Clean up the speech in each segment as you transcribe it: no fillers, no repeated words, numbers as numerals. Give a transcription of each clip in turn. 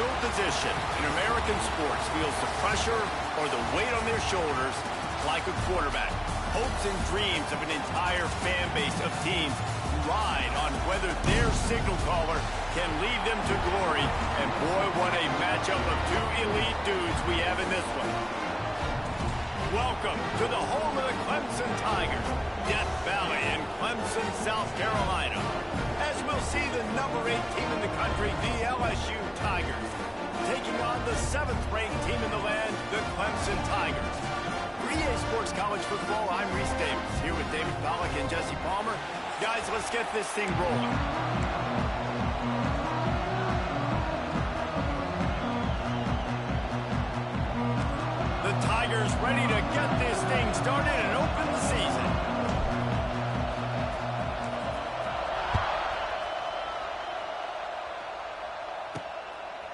no position in American sports feels the pressure or the weight on their shoulders like a quarterback. Hopes and dreams of an entire fan base of teams ride on whether their signal caller can lead them to glory. And boy, what a matchup of two elite dudes we have in this one. Welcome to the home of the Clemson Tigers, Death Valley in Clemson, South Carolina. As we'll see the number 8 team in the country, the LSU Tigers, taking on the 7th-ranked team in the land, the Clemson Tigers. For EA Sports College Football, I'm Reese Davis, here with David Pollack and Jesse Palmer. Guys, let's get this thing rolling. The Tigers ready to get this thing started and open the season.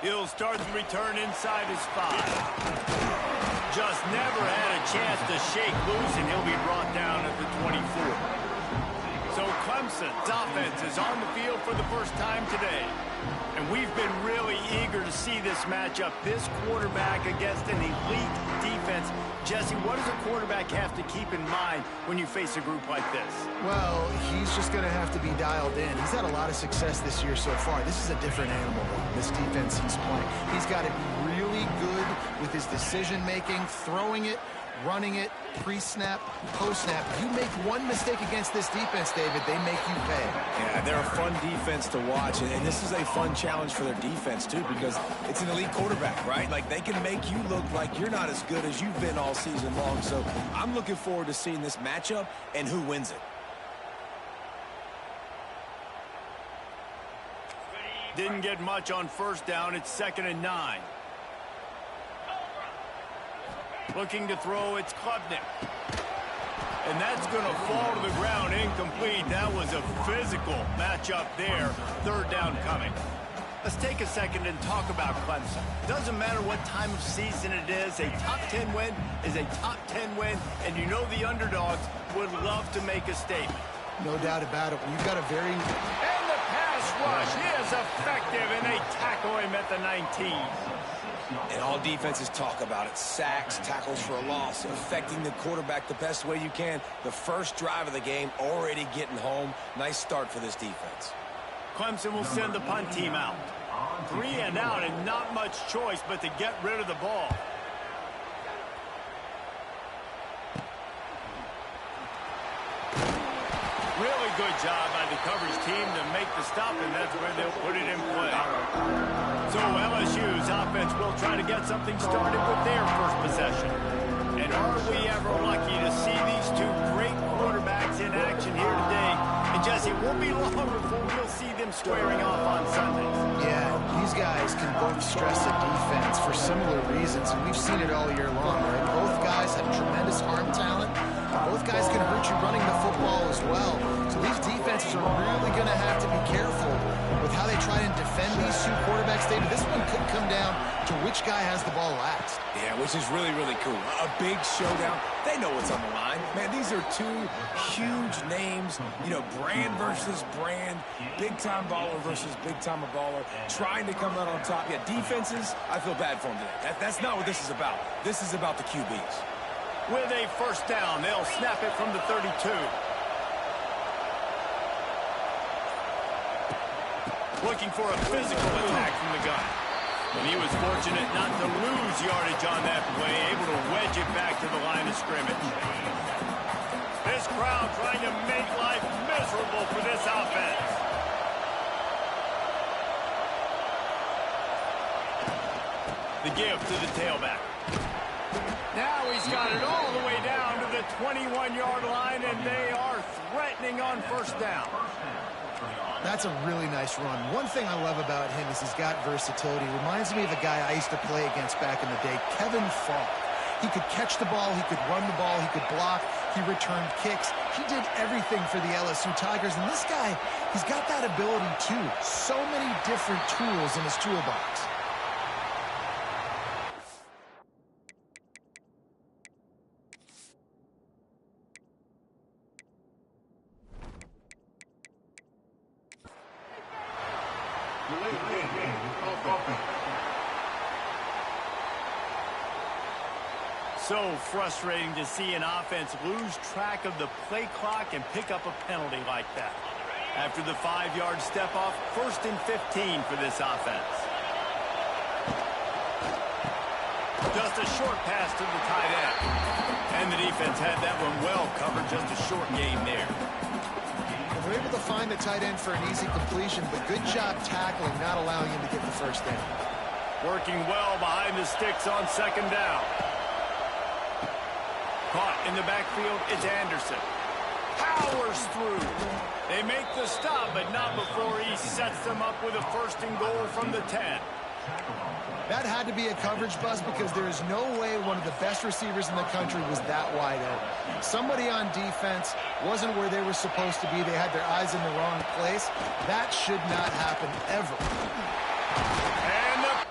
He'll start the return inside his 5. Just never had a chance to shake loose, and he'll be brought down at the 24. So Clemson's offense is on the field for the first time today. And we've been really eager to see this matchup, this quarterback against an elite defense. Jesse, what does a quarterback have to keep in mind when you face a group like this? Well, he's just going to have to be dialed in. He's had a lot of success this year so far. This is a different animal, this defense he's playing. He's got to be really good with his decision-making, throwing it, running it, pre-snap, post-snap. You make one mistake against this defense, David, they make you pay. Yeah, they're a fun defense to watch, and this is a fun challenge for their defense, too, because it's an elite quarterback, right? Like, they can make you look like you're not as good as you've been all season long, so I'm looking forward to seeing this matchup and who wins it. Didn't get much on first down. It's 2nd and 9. Looking to throw, it's Klubnik. And that's going to fall to the ground incomplete. That was a physical matchup there. 3rd down coming. Let's take a second and talk about Clemson. Doesn't matter what time of season it is, a top 10 win is a top 10 win, and you know the underdogs would love to make a statement. No doubt about it. You've got a very... And the pass rush is effective, and they tackle him at the 19. And all defenses talk about it. Sacks, tackles for a loss, affecting the quarterback the best way you can. The first drive of the game, already getting home. Nice start for this defense. Clemson will send the punt team out. 3 and out, and not much choice but to get rid of the ball. Really good job by the coverage team to make the stop, and that's where they'll put it in play. So LSU's offense will try to get something started with their first possession. And are we ever lucky to see these two great quarterbacks in action here today? And Jesse, it won't be long before we'll see them squaring off on Sundays. Yeah, these guys can both stress a defense for similar reasons, and we've seen it all year long, right? Both guys have tremendous arm talent. Both guys can hurt you running the football as well. So these defenses are really going to have to be careful with how they try and defend these two quarterbacks. David, this one could come down to which guy has the ball last. Yeah, which is really, really cool. A big showdown. They know what's on the line. Man, these are two huge names. You know, brand versus brand. Big-time baller versus big-time baller. Trying to come out on top. Yeah, defenses, I feel bad for them today. That's not what this is about. This is about the QBs. With a first down, they'll snap it from the 32. Looking for a physical attack from the gun. And he was fortunate not to lose yardage on that play, able to wedge it back to the line of scrimmage. This crowd trying to make life miserable for this offense. The give to the tailback. Now he's got it all the way down to the 21-yard line, and they are threatening on first down. That's a really nice run. One thing I love about him is he's got versatility. Reminds me of a guy I used to play against back in the day, Kevin Falk. He could catch the ball, he could run the ball, he could block, he returned kicks. He did everything for the LSU Tigers, and this guy, he's got that ability too. So many different tools in his toolbox. So frustrating to see an offense lose track of the play clock and pick up a penalty like that. After the 5-yard step off, 1st and 15 for this offense. Just a short pass to the tight end. And the defense had that one well covered, just a short gain there. They're able to find the tight end for an easy completion, but good job tackling, not allowing him to get the first down. Working well behind the sticks on 2nd down. Caught in the backfield, it's Anderson. Powers through. They make the stop, but not before he sets them up with a 1st and goal from the 10. That had to be a coverage bust because there is no way one of the best receivers in the country was that wide open. Somebody on defense wasn't where they were supposed to be. They had their eyes in the wrong place. That should not happen ever. And the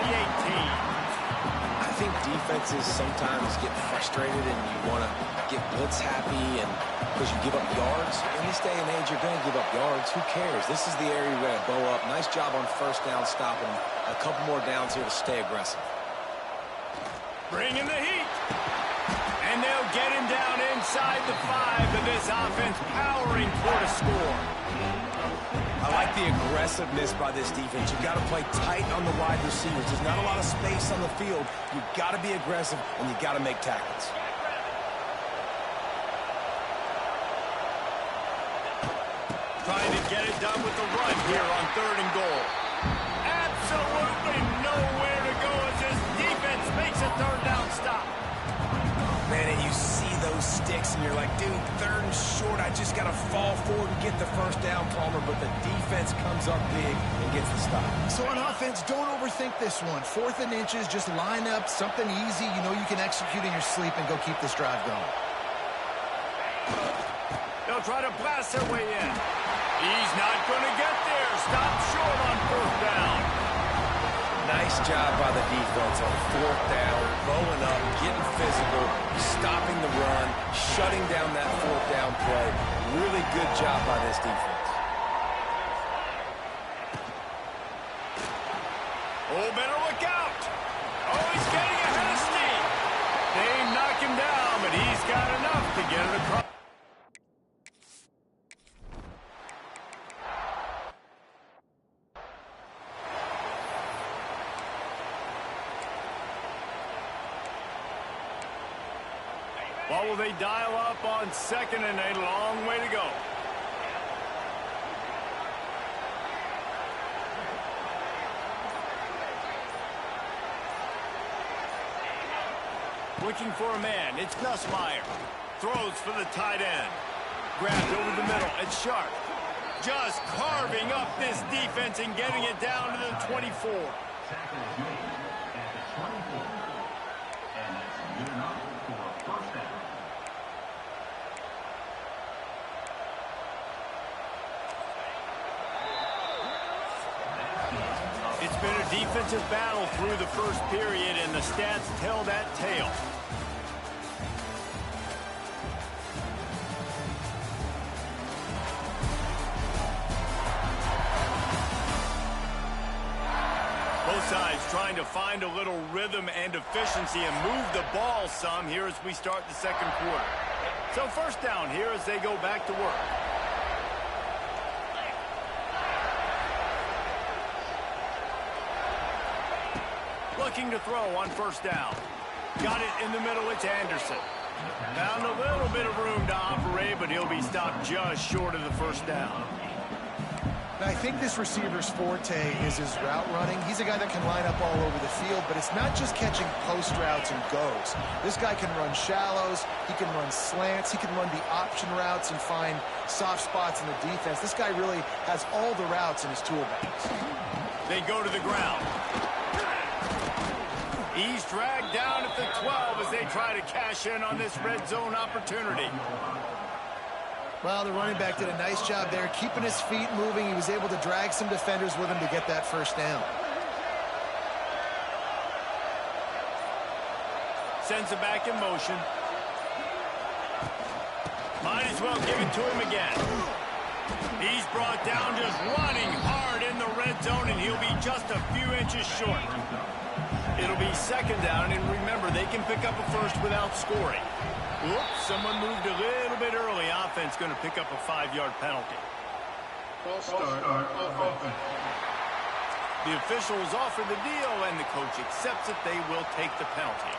the 18. I think defenses sometimes get frustrated and you want to get blitz happy and because you give up yards. In this day and age, you're going to give up yards. Who cares? This is the area you're going to bow up. Nice job on first down stopping them. A couple more downs here to stay aggressive. Bringing the heat. And they'll get him down inside the 5, but this offense powering toward a score. I like the aggressiveness by this defense. You've got to play tight on the wide receivers. There's not a lot of space on the field. You've got to be aggressive, and you've got to make tackles. Trying to get it done with the run here on 3rd and goal. Absolutely nowhere to go as this defense makes a 3rd down stop. Man, and you see those sticks, and you're like, dude, 3rd and short. I just got to fall forward and get the first down, Palmer, but the defense comes up big and gets the stop. So on offense, don't overthink this one. 4th and inches, just line up, something easy you know you can execute in your sleep and go keep this drive going. They'll try to blast their way in. He's not going to get there. Stop short on 4th down. Nice job by the defense on 4th down, bowing up, getting physical, stopping the run, shutting down that 4th down play. Really good job by this defense. Oh, better look out. Oh, he's getting ahead of steam. They knock him down, but he's got enough to get it across. What will they dial up on 2nd and a long way to go? Looking for a man. It's Nussmeier. Throws for the tight end. Grabbed over the middle. It's Sharp. Just carving up this defense and getting it down to the 24. It's been a defensive battle through the first period, and the stats tell that tale. Both sides trying to find a little rhythm and efficiency and move the ball some here as we start the 2nd quarter. So 1st down here as they go back to work. Looking to throw on 1st down. Got it in the middle, it's Anderson. Found a little bit of room to operate, but he'll be stopped just short of the 1st down. Now, I think this receiver's forte is his route running. He's a guy that can line up all over the field, but it's not just catching post routes and goes. This guy can run shallows, he can run slants, he can run the option routes and find soft spots in the defense. This guy really has all the routes in his toolbox. They go to the ground. He's dragged down at the 12 as they try to cash in on this red zone opportunity. Well, the running back did a nice job there, keeping his feet moving. He was able to drag some defenders with him to get that 1st down. Sends it back in motion. Might as well give it to him again. He's brought down just running hard in the red zone, and he'll be just a few inches short. It'll be 2nd down, and remember, they can pick up a 1st without scoring. Whoops, someone moved a little bit early. Offense going to pick up a 5-yard penalty. False start of offense. The officials offer the deal, and the coach accepts it. They will take the penalty.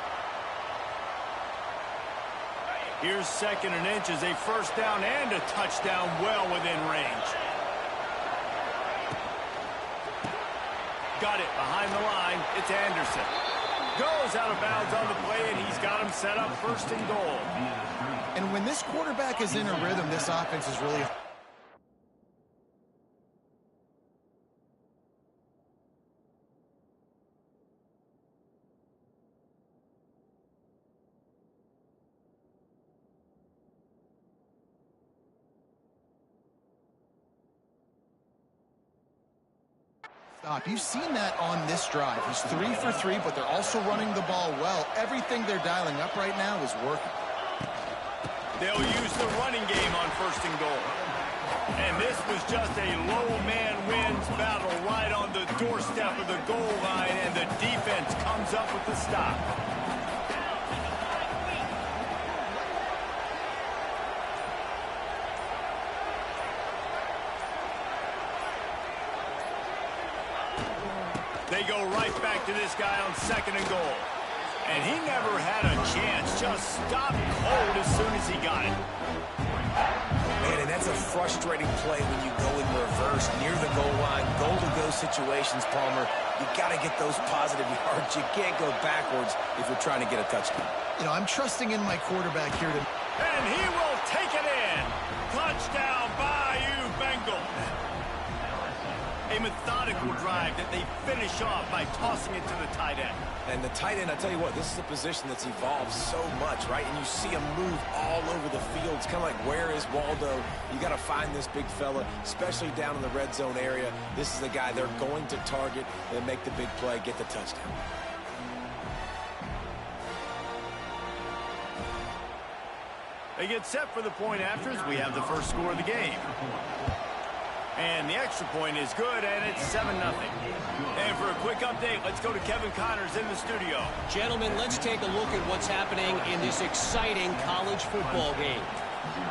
Here's 2nd and inches, a 1st down and a touchdown well within range. Got it behind the line. It's Anderson. Goes out of bounds on the play, and he's got him set up 1st and goal. And when this quarterback is in a rhythm, this offense is really... You've seen that on this drive. He's 3 for 3, but they're also running the ball well. Everything they're dialing up right now is working. They'll use the running game on 1st and goal. And this was just a low man wins battle right on the doorstep of the goal line, and the defense comes up with the stop. They go right back to this guy on 2nd and goal. And he never had a chance. Just stopped cold as soon as he got it. Man, and that's a frustrating play when you go in reverse near the goal line. Goal-to-go situations, Palmer. You got to get those positive yards. You can't go backwards if you're trying to get a touchdown. You know, I'm trusting in my quarterback here to... And he will take it in. Touchdown, Bayou Bengals. A methodical drive that they finish off by tossing it to the tight end. And the tight end, I tell you what, this is a position that's evolved so much, right? And you see him move all over the field. It's kind of like, where is Waldo? You got to find this big fella, especially down in the red zone area. This is the guy they're going to target and make the big play, get the touchdown. They get set for the point afters. We have the first score of the game. And the extra point is good, and it's 7-0. And for a quick update, let's go to Kevin Connors in the studio. Gentlemen, let's take a look at what's happening in this exciting college football game.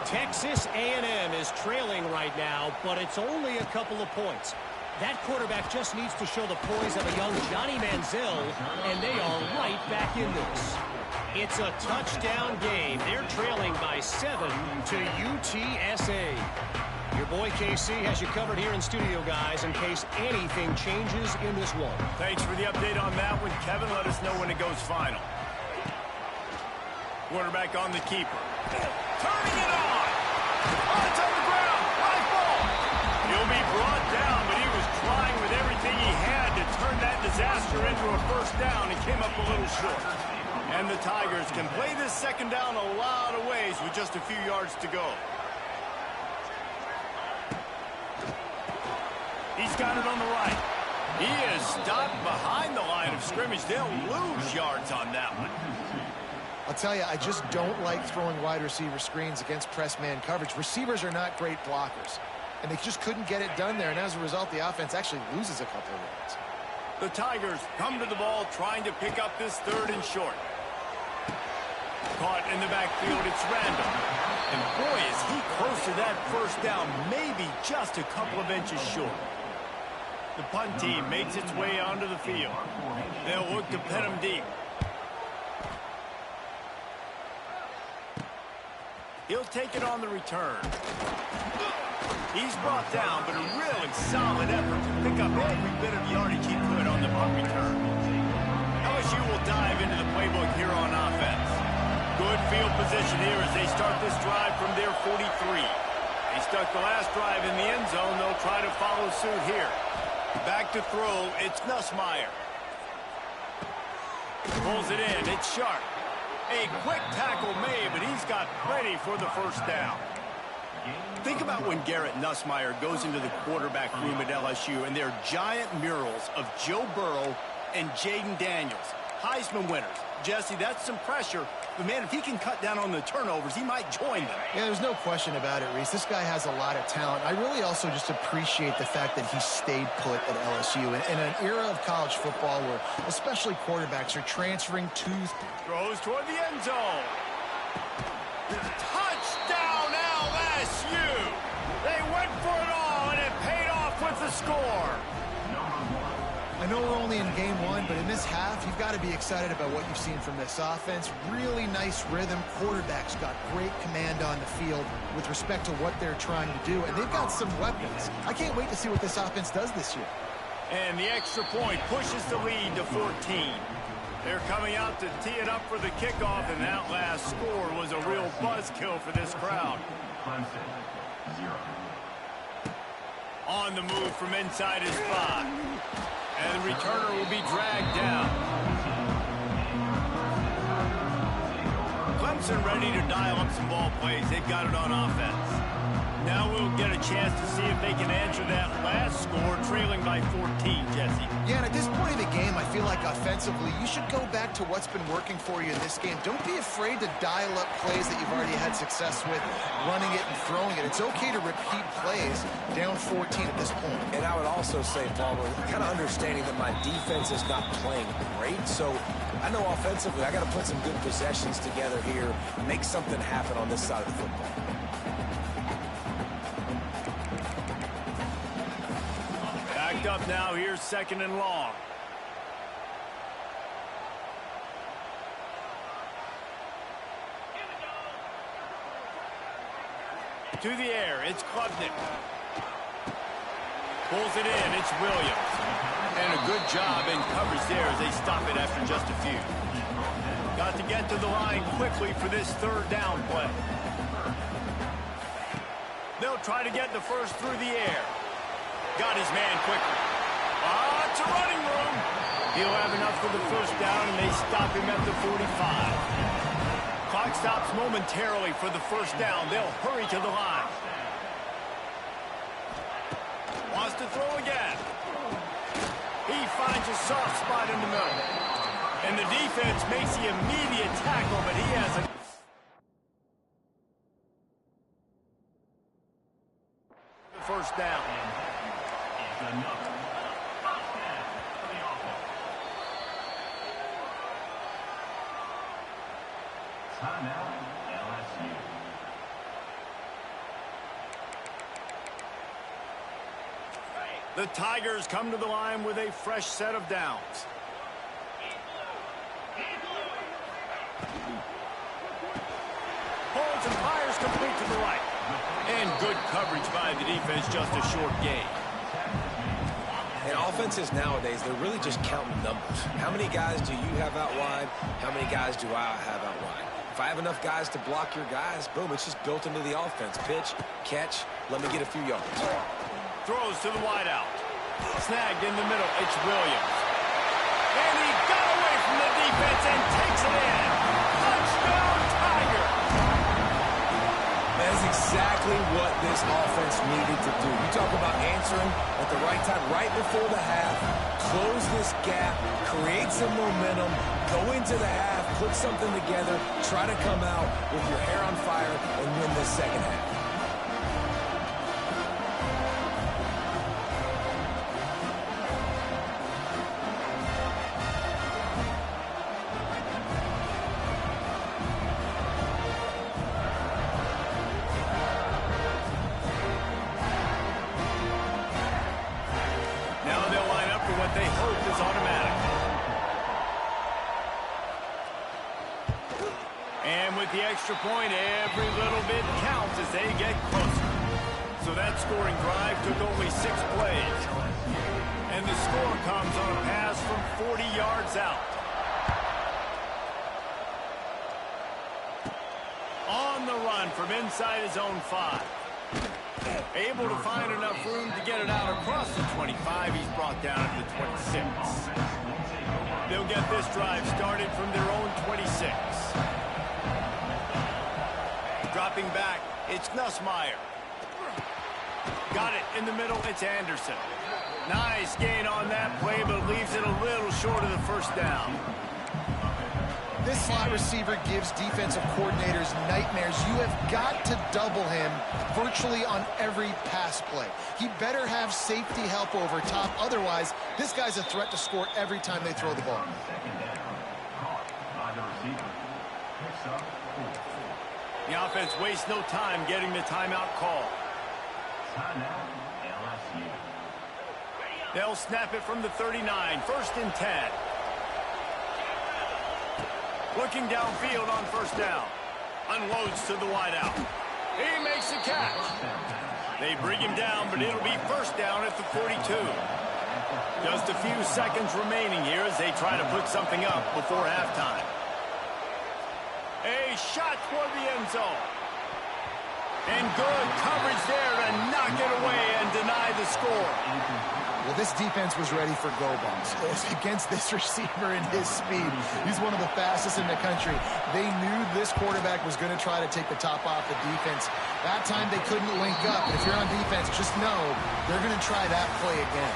Texas A&M is trailing right now, but it's only a couple of points. That quarterback just needs to show the poise of a young Johnny Manziel, and they are right back in this. It's a touchdown game. They're trailing by 7 to UTSA. Your boy KC has you covered here in studio, guys, in case anything changes in this one. Thanks for the update on that one, Kevin. Let us know when it goes final. Quarterback on the keeper. Turning it on! Oh, it's on the ground! High ball! He'll be brought down, but he was trying with everything he had to turn that disaster into a 1st down and came up a little short. And the Tigers can play this 2nd down a lot of ways with just a few yards to go. He's got it on the right. He is stopped behind the line of scrimmage. They'll lose yards on that one. I'll tell you, I just don't like throwing wide receiver screens against press man coverage. Receivers are not great blockers, and they just couldn't get it done there. And as a result, the offense actually loses a couple of yards. The Tigers come to the ball trying to pick up this 3rd and short. Caught in the backfield, it's Randall. And boy, is he close to that 1st down, maybe just a couple of inches short. The punt team makes its way onto the field. They'll look to pin him deep. He'll take it on the return. He's brought down, but a really solid effort to pick up every bit of yardage he could on the punt return. LSU will dive into the playbook here on offense. Good field position here as they start this drive from their 43. They stuck the last drive in the end zone. They'll try to follow suit here. Back to throw, it's Nussmeier. Pulls it in, it's Sharp. A quick tackle made, but he's got plenty for the 1st down. Think about when Garrett Nussmeier goes into the quarterback room at LSU and there are giant murals of Joe Burrow and Jaden Daniels, Heisman winners. Jesse, that's some pressure. But, man, if he can cut down on the turnovers, he might join them. Yeah, there's no question about it, Reese. This guy has a lot of talent. I really also just appreciate the fact that he stayed put at LSU. In an era of college football where especially quarterbacks are transferring to... Throws toward the end zone. Touchdown, LSU! They went for it all, and it paid off with the score. I know we're only in game 1, but in this half, you've got to be excited about what you've seen from this offense. Really nice rhythm. Quarterback's got great command on the field with respect to what they're trying to do, and they've got some weapons. I can't wait to see what this offense does this year. And the extra point pushes the lead to 14. They're coming out to tee it up for the kickoff, and that last score was a real buzzkill for this crowd. On the move from inside his spot. And the returner will be dragged down. Clemson ready to dial up some ball plays. They've got it on offense. Now we'll get a chance to see if they can answer that last score, trailing by 14, Jesse. Yeah, and at this point of the game, I feel like offensively, you should go back to what's been working for you in this game. Don't be afraid to dial up plays that you've already had success with, running it and throwing it. It's okay to repeat plays down 14 at this point. And I would also say, Palmer, kind of understanding that my defense is not playing great, so I know offensively I got to put some good possessions together here, make something happen on this side of the football. Backed up now, here's 2nd and long. To the air, it's Klubnik. Pulls it in, it's Williams. And a good job in coverage there as they stop it after just a few. Got to get to the line quickly for this 3rd down play. They'll try to get the first through the air. Got his man quickly. It's a running room. He'll have enough for the 1st down, and they stop him at the 45. Clock stops momentarily for the 1st down. They'll hurry to the line. Wants to throw again. He finds a soft spot in the middle. And the defense makes the immediate tackle, but he has a... First down. The Tigers come to the line with a fresh set of downs. Holds and fires complete to the right. And good coverage by the defense, just a short gain. And offenses nowadays, they're really just counting numbers. How many guys do you have out wide? How many guys do I have out wide? If I have enough guys to block your guys, boom, it's just built into the offense. Pitch, catch, let me get a few yards. Throws to the wideout. Snagged in the middle, it's Williams. And he got away from the defense and takes it in. Touchdown, Tiger! That's exactly what this offense needed to do. You talk about answering at the right time, right before the half, close this gap, create some momentum, go into the half, put something together, try to come out with your hair on fire and win this 2nd half. They hope is automatic. And with the extra point, every little bit counts as they get closer. So that scoring drive took only 6 plays. And the score comes on a pass from 40 yards out. On the run from inside his own 5. Able to find enough room to get it out across the 25. He's brought down to the 26. They'll get this drive started from their own 26. Dropping back, it's Nussmeier. Got it in the middle, it's Anderson. Nice gain on that play, but leaves it a little short of the 1st down. This slot receiver gives defensive coordinators nightmares. You have got to double him virtually on every pass play. He better have safety help over top. Otherwise, this guy's a threat to score every time they throw the ball. The offense wastes no time getting the timeout call. They'll snap it from the 39. 1st and 10. Looking downfield on 1st down. Unloads to the wideout. He makes the catch. They bring him down, but it'll be 1st down at the 42. Just a few seconds remaining here as they try to put something up before halftime. A shot toward the end zone. And good coverage there to knock it away and deny the score. Well, this defense was ready for go balls. Against this receiver and his speed, he's one of the fastest in the country. They knew this quarterback was going to try to take the top off the defense. That time they couldn't link up. If you're on defense, just know they're going to try that play again.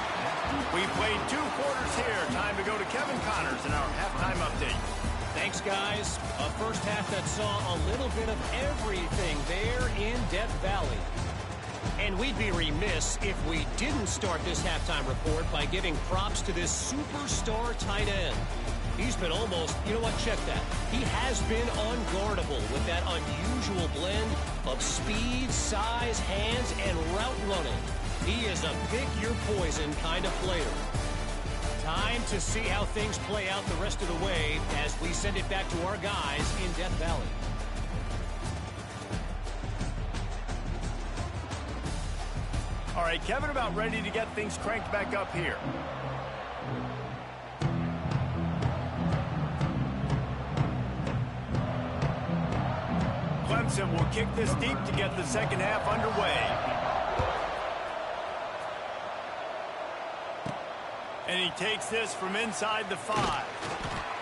We played 2 quarters here. Time to go to Kevin Connors in our halftime update. Thanks, guys. A first half that saw a little bit of everything there in Death Valley. And we'd be remiss if we didn't start this halftime report by giving props to this superstar tight end. He's been almost, you know what, check that. He has been unguardable with that unusual blend of speed, size, hands, and route running. He is a pick-your-poison kind of player. Time to see how things play out the rest of the way as we send it back to our guys in Death Valley. All right, Kevin, about ready to get things cranked back up here. Clemson will kick this deep to get the second half underway. And he takes this from inside the 5.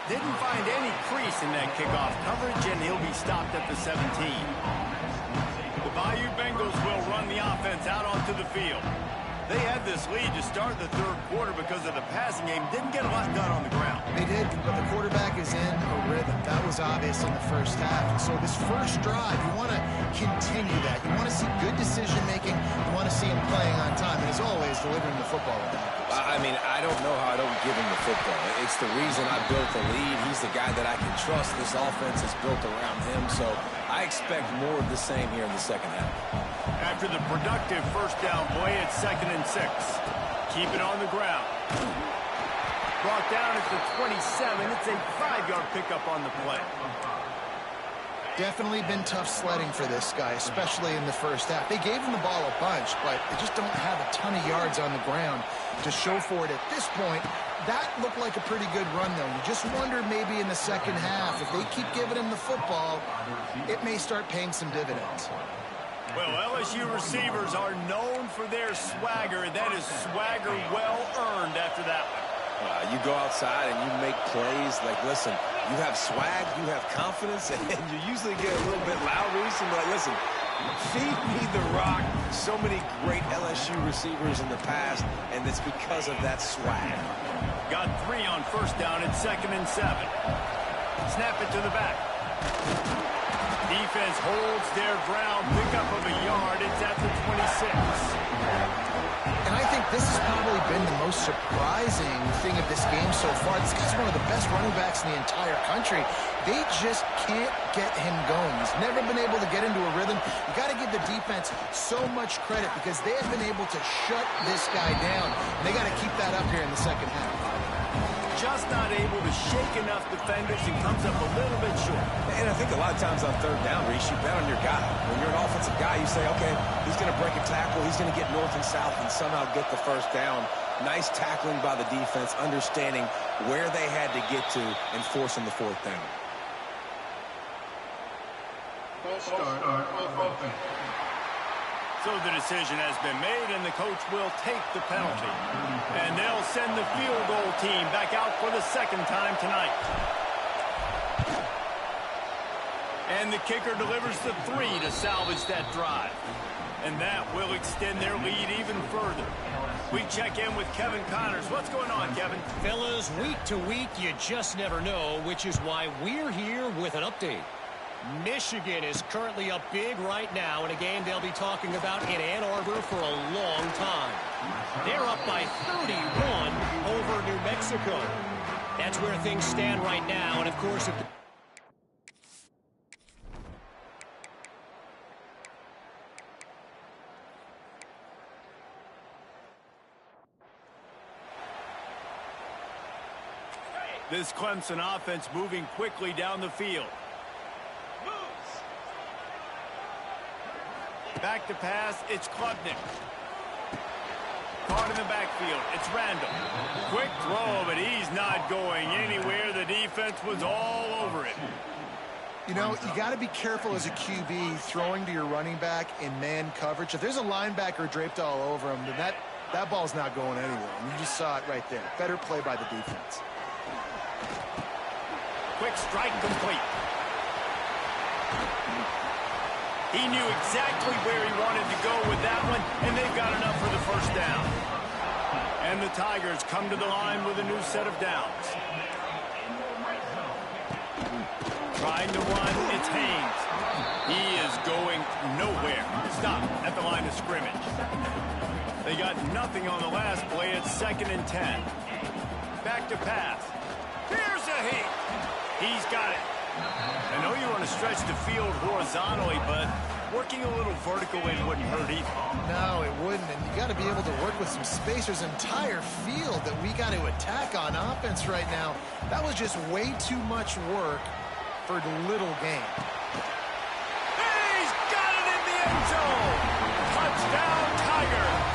Didn't find any crease in that kickoff coverage, and he'll be stopped at the 17. The Bayou Bengals will run the offense out onto the field. They had this lead to start the third quarter because of the passing game. Didn't get a lot done on the ground. They did, but the quarterback is in a rhythm. That was obvious in the first half. And so this first drive, you want to continue that. You want to see good decision-making. You want to see him playing on time. And as always, delivering the football with accuracy. I mean, I don't know how I don't give him the football. It's the reason I built the lead. He's the guy that I can trust. This offense is built around him. So I expect more of the same here in the second half. After the productive first down play, it's 2nd and 6. Keep it on the ground. Brought down at the 27. It's a 5-yard pickup on the play. Definitely been tough sledding for this guy, especially in the first half. They gave him the ball a bunch, but they just don't have a ton of yards on the ground to show for it at this point. That looked like a pretty good run, though. You just wonder maybe in the second half, if they keep giving him the football, it may start paying some dividends. Well, LSU receivers are known for their swagger. That is swagger well earned after that one. You go outside and you make plays. Like, listen, you have swag, you have confidence, and you usually get a little bit loud recently. Like, listen, feed me the rock. So many great LSU receivers in the past, and it's because of that swag. Got 3 on first down. It's 2nd and 7. Snap it to the back. Defense holds their ground. Pickup of a yard. It's at the 26. And I think this has probably been the most surprising thing of this game so far. This guy's one of the best running backs in the entire country. They just can't get him going. He's never been able to get into a rhythm. You got to give the defense so much credit because they have been able to shut this guy down. And they got to keep that up here in the second half. Just not able to shake enough defenders and comes up a little bit short. And I think a lot of times on third down, Reese, you bet on your guy. When you're an offensive guy, you say, okay, he's going to break a tackle. He's going to get north and south and somehow get the first down. Nice tackling by the defense, understanding where they had to get to and forcing the fourth down. False start on offense. So the decision has been made, and the coach will take the penalty. And they'll send the field goal team back out for the second time tonight. And the kicker delivers the 3 to salvage that drive. And that will extend their lead even further. We check in with Kevin Connors. What's going on, Kevin? Fellas, week to week, you just never know, which is why we're here with an update. Michigan is currently up big right now in a game they'll be talking about in Ann Arbor for a long time. They're up by 31 over New Mexico. That's where things stand right now, and of course, if this Clemson offense moving quickly down the field. Back to pass, it's Klubnik. Caught in the backfield, it's Randall. Quick throw, but he's not going anywhere. The defense was all over it. You know, you got to be careful as a QB throwing to your running back in man coverage. If there's a linebacker draped all over him, then That ball's not going anywhere, and you just saw it right there. Better play by the defense. Quick strike complete. He knew exactly where he wanted to go with that one, and they've got enough for the first down. And the Tigers come to the line with a new set of downs. Trying to run, it's Haynes. He is going nowhere. Stop at the line of scrimmage. They got nothing on the last play. It's 2nd and 10. Back to pass. Here's a heat. He's got it. I know you want to stretch the field horizontally, but working a little vertical in wouldn't hurt either. No, it wouldn't, and you got to be able to work with some space. There's an entire field that we got to attack on offense right now. That was just way too much work for little gain. He's got it in the end zone. Touchdown, Tigers.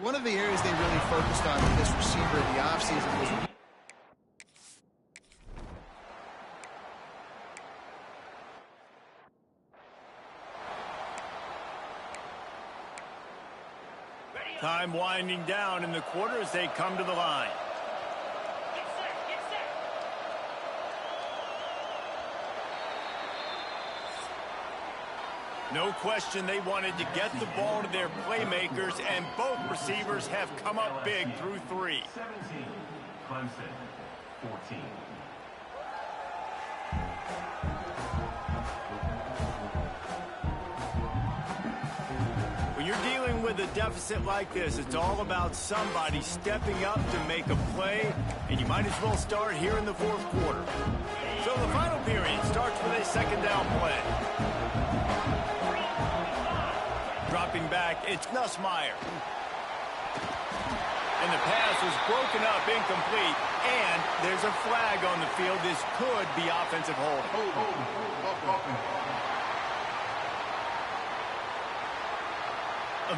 One of the areas they really focused on with this receiver in the offseason was time winding down in the quarter as they come to the line. No question they wanted to get the ball to their playmakers, and both receivers have come up big through 3. 17, Clemson, 14. When you're dealing with a deficit like this, it's all about somebody stepping up to make a play, and you might as well start here in the 4th quarter. So the final period starts with a 2nd down play. Dropping back, it's Nussmeier. And the pass was broken up, incomplete, and there's a flag on the field. This could be offensive holding.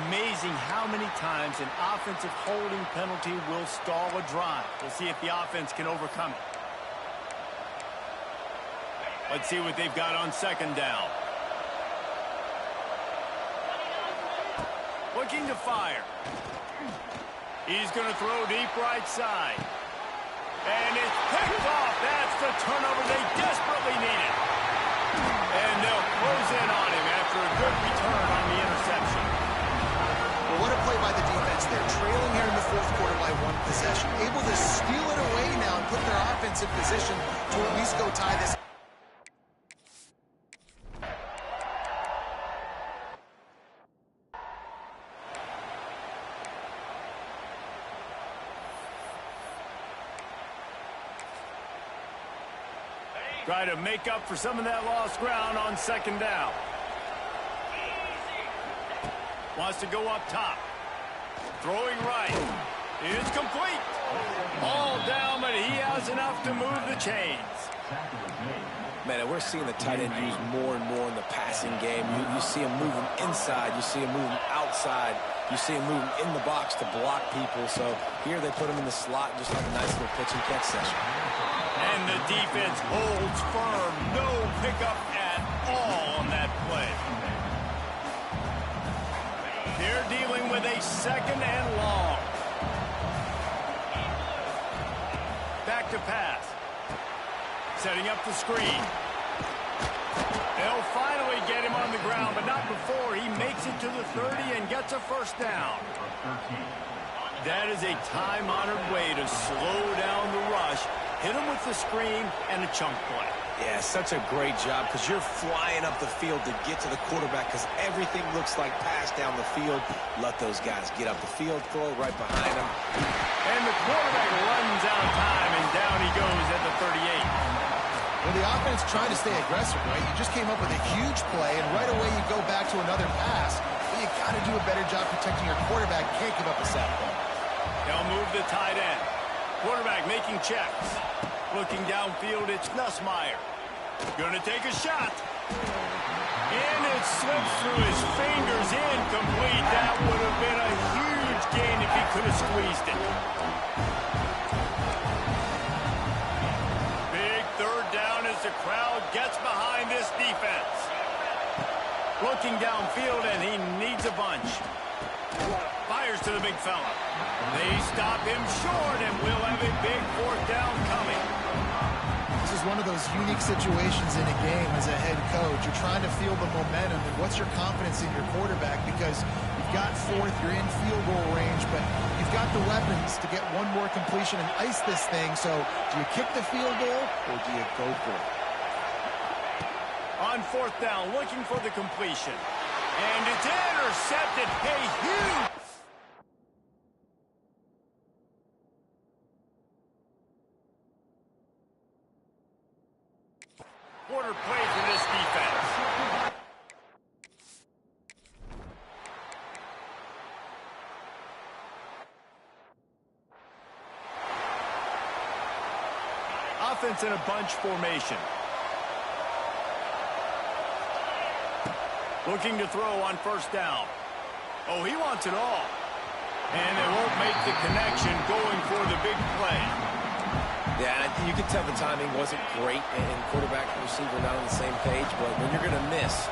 Amazing how many times an offensive holding penalty will stall a drive. We'll see if the offense can overcome it. Let's see what they've got on 2nd down. Looking to fire. He's going to throw deep right side. And it's picked off. That's the turnover they desperately needed. And they'll close in on him after a good return on the interception. Well, what a play by the defense there. Trailing here in the 4th quarter by 1 possession. Able to steal it away now and put their offense in position to at least go tie this. Try to make up for some of that lost ground on 2nd down. Wants to go up top. Throwing right. It's complete. All down, but he has enough to move the chains. Man, and we're seeing the tight end used more and more in the passing game. You see him moving inside. You see him moving outside. You see him moving in the box to block people. So here they put him in the slot, just like a nice little pitch and catch session. And the defense holds firm. No pickup at all on that play. They're dealing with a 2nd and long. Back to pass. Setting up the screen. They'll finally get him on the ground, but not before he makes it to the 30 and gets a 1st down. That is a time-honored way to slow down the rush. Hit him with the screen and a chunk play. Yeah, such a great job because you're flying up the field to get to the quarterback because everything looks like pass down the field. Let those guys get up the field, throw right behind them. And the quarterback runs out of time, and down he goes at the 38. Well, the offense tried to stay aggressive, right? You just came up with a huge play, and right away you go back to another pass. But you got to do a better job protecting your quarterback. Can't give up a sack. They'll move the tight end. Quarterback making checks. Looking downfield, it's Nussmeier. Gonna take a shot. And it slips through his fingers, incomplete. That would have been a huge gain if he could have squeezed it. Big 3rd down as the crowd gets behind this defense. Looking downfield, and he needs a bunch. Fires to the big fella. They stop him short, and we'll have a big 4th down coming. This is one of those unique situations in a game as a head coach. You're trying to feel the momentum, and what's your confidence in your quarterback? Because you've got 4th, you're in field goal range, but you've got the weapons to get one more completion and ice this thing. So do you kick the field goal, or do you go for it? On 4th down, looking for the completion. And it's intercepted. Hey, huge. Quarter play for this defense. Offense in a bunch formation. Looking to throw on 1st down. Oh, he wants it all. And they won't make the connection going for the big play. Yeah, you can tell the timing wasn't great, and quarterback and receiver not on the same page, but when you're going to miss,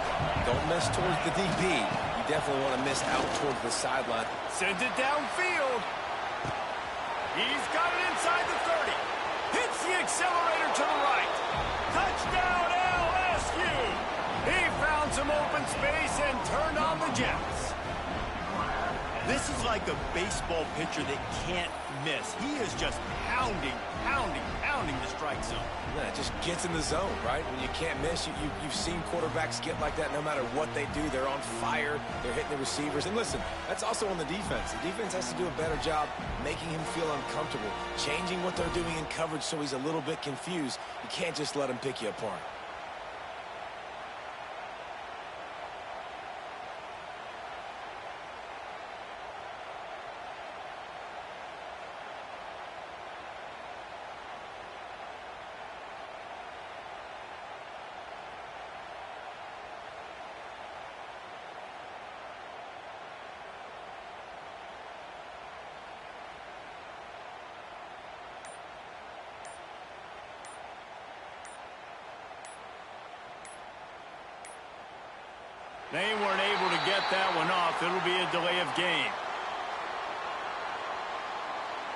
don't miss towards the DB. You definitely want to miss out towards the sideline. Sends it downfield. He's got it inside the 30. Hits the accelerator to the right. Touchdown, LSU. He found some open space and turned on the Jets. This is like a baseball pitcher that can't miss. He is just pounding the strike zone. Yeah, it just gets in the zone, right? When you can't miss, you've seen quarterbacks get like that no matter what they do. They're on fire. They're hitting the receivers. And listen, that's also on the defense. The defense has to do a better job making him feel uncomfortable, changing what they're doing in coverage so he's a little bit confused. You can't just let him pick you apart. They weren't able to get that one off. It'll be a delay of game.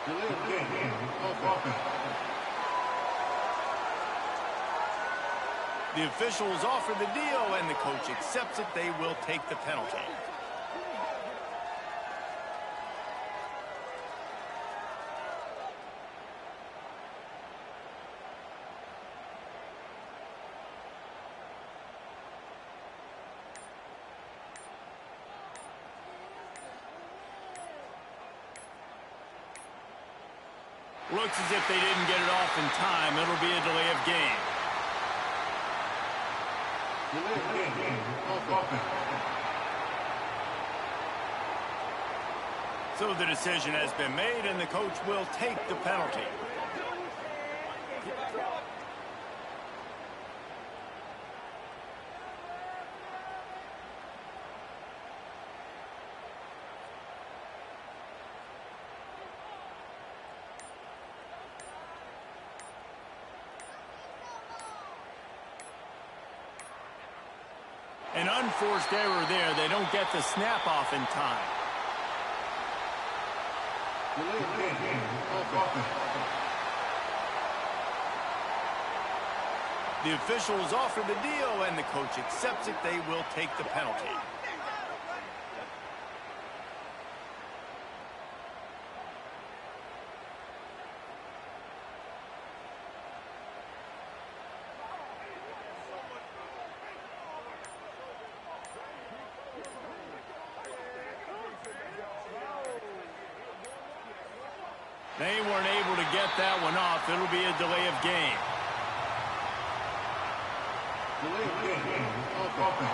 Delay of game. Offense. The officials offer the deal, and the coach accepts it. They will take the penalty. Looks as if they didn't get it off in time. It'll be a delay of game. Delay of game. Offense. So the decision has been made, and the coach will take the penalty. An unforced error there. They don't get the snap off in time. Delay of game. Offense. The officials offer the deal, and the coach accepts it. They will take the penalty. They weren't able to get that one off. It'll be a delay of game. Delay of game. Offense.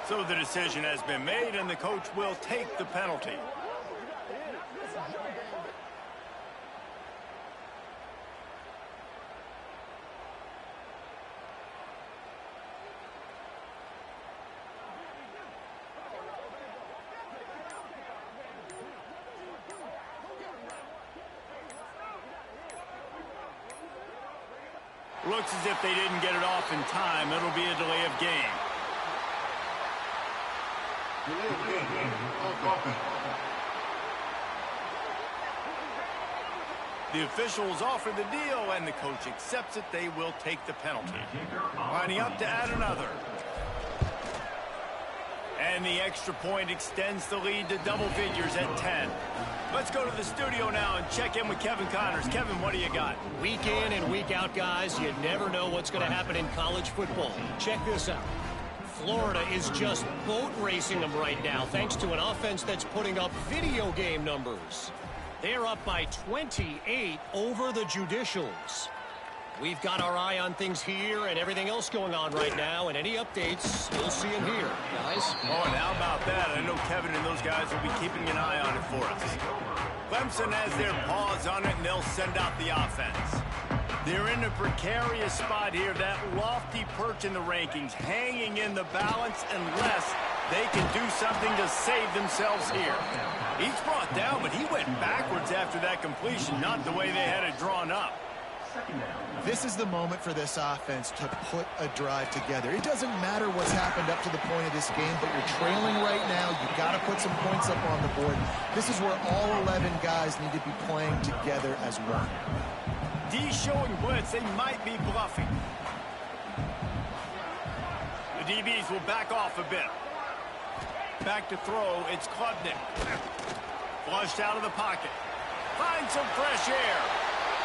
So the decision has been made, and the coach will take the penalty. Looks as if they didn't get it off in time. It'll be a delay of game. Delay of game. Offense. The officials offer the deal, and the coach accepts it. They will take the penalty. Lining up to add another. And the extra point extends the lead to double figures at 10. Let's go to the studio now and check in with Kevin Connors. Kevin, what do you got? Week in and week out, guys, you never know what's going to happen in college football. Check this out. Florida is just boat racing them right now, thanks to an offense that's putting up video game numbers. They're up by 28 over the Judicials. We've got our eye on things here and everything else going on right now, and any updates, you'll see them here, guys. Oh, and how about that? I know Kevin and those guys will be keeping an eye on it for us. Clemson has their paws on it, and they'll send out the offense. They're in a precarious spot here, that lofty perch in the rankings, hanging in the balance unless they can do something to save themselves here. He's brought down, but he went backwards after that completion, not the way they had it drawn up. This is the moment for this offense to put a drive together. It doesn't matter what's happened up to the point of this game, but you're trailing right now. You've got to put some points up on the board. This is where all 11 guys need to be playing together as one. D showing blitz. They might be bluffing. The DBs will back off a bit. Back to throw. It's Klubnik. Flushed out of the pocket. Finds some fresh air.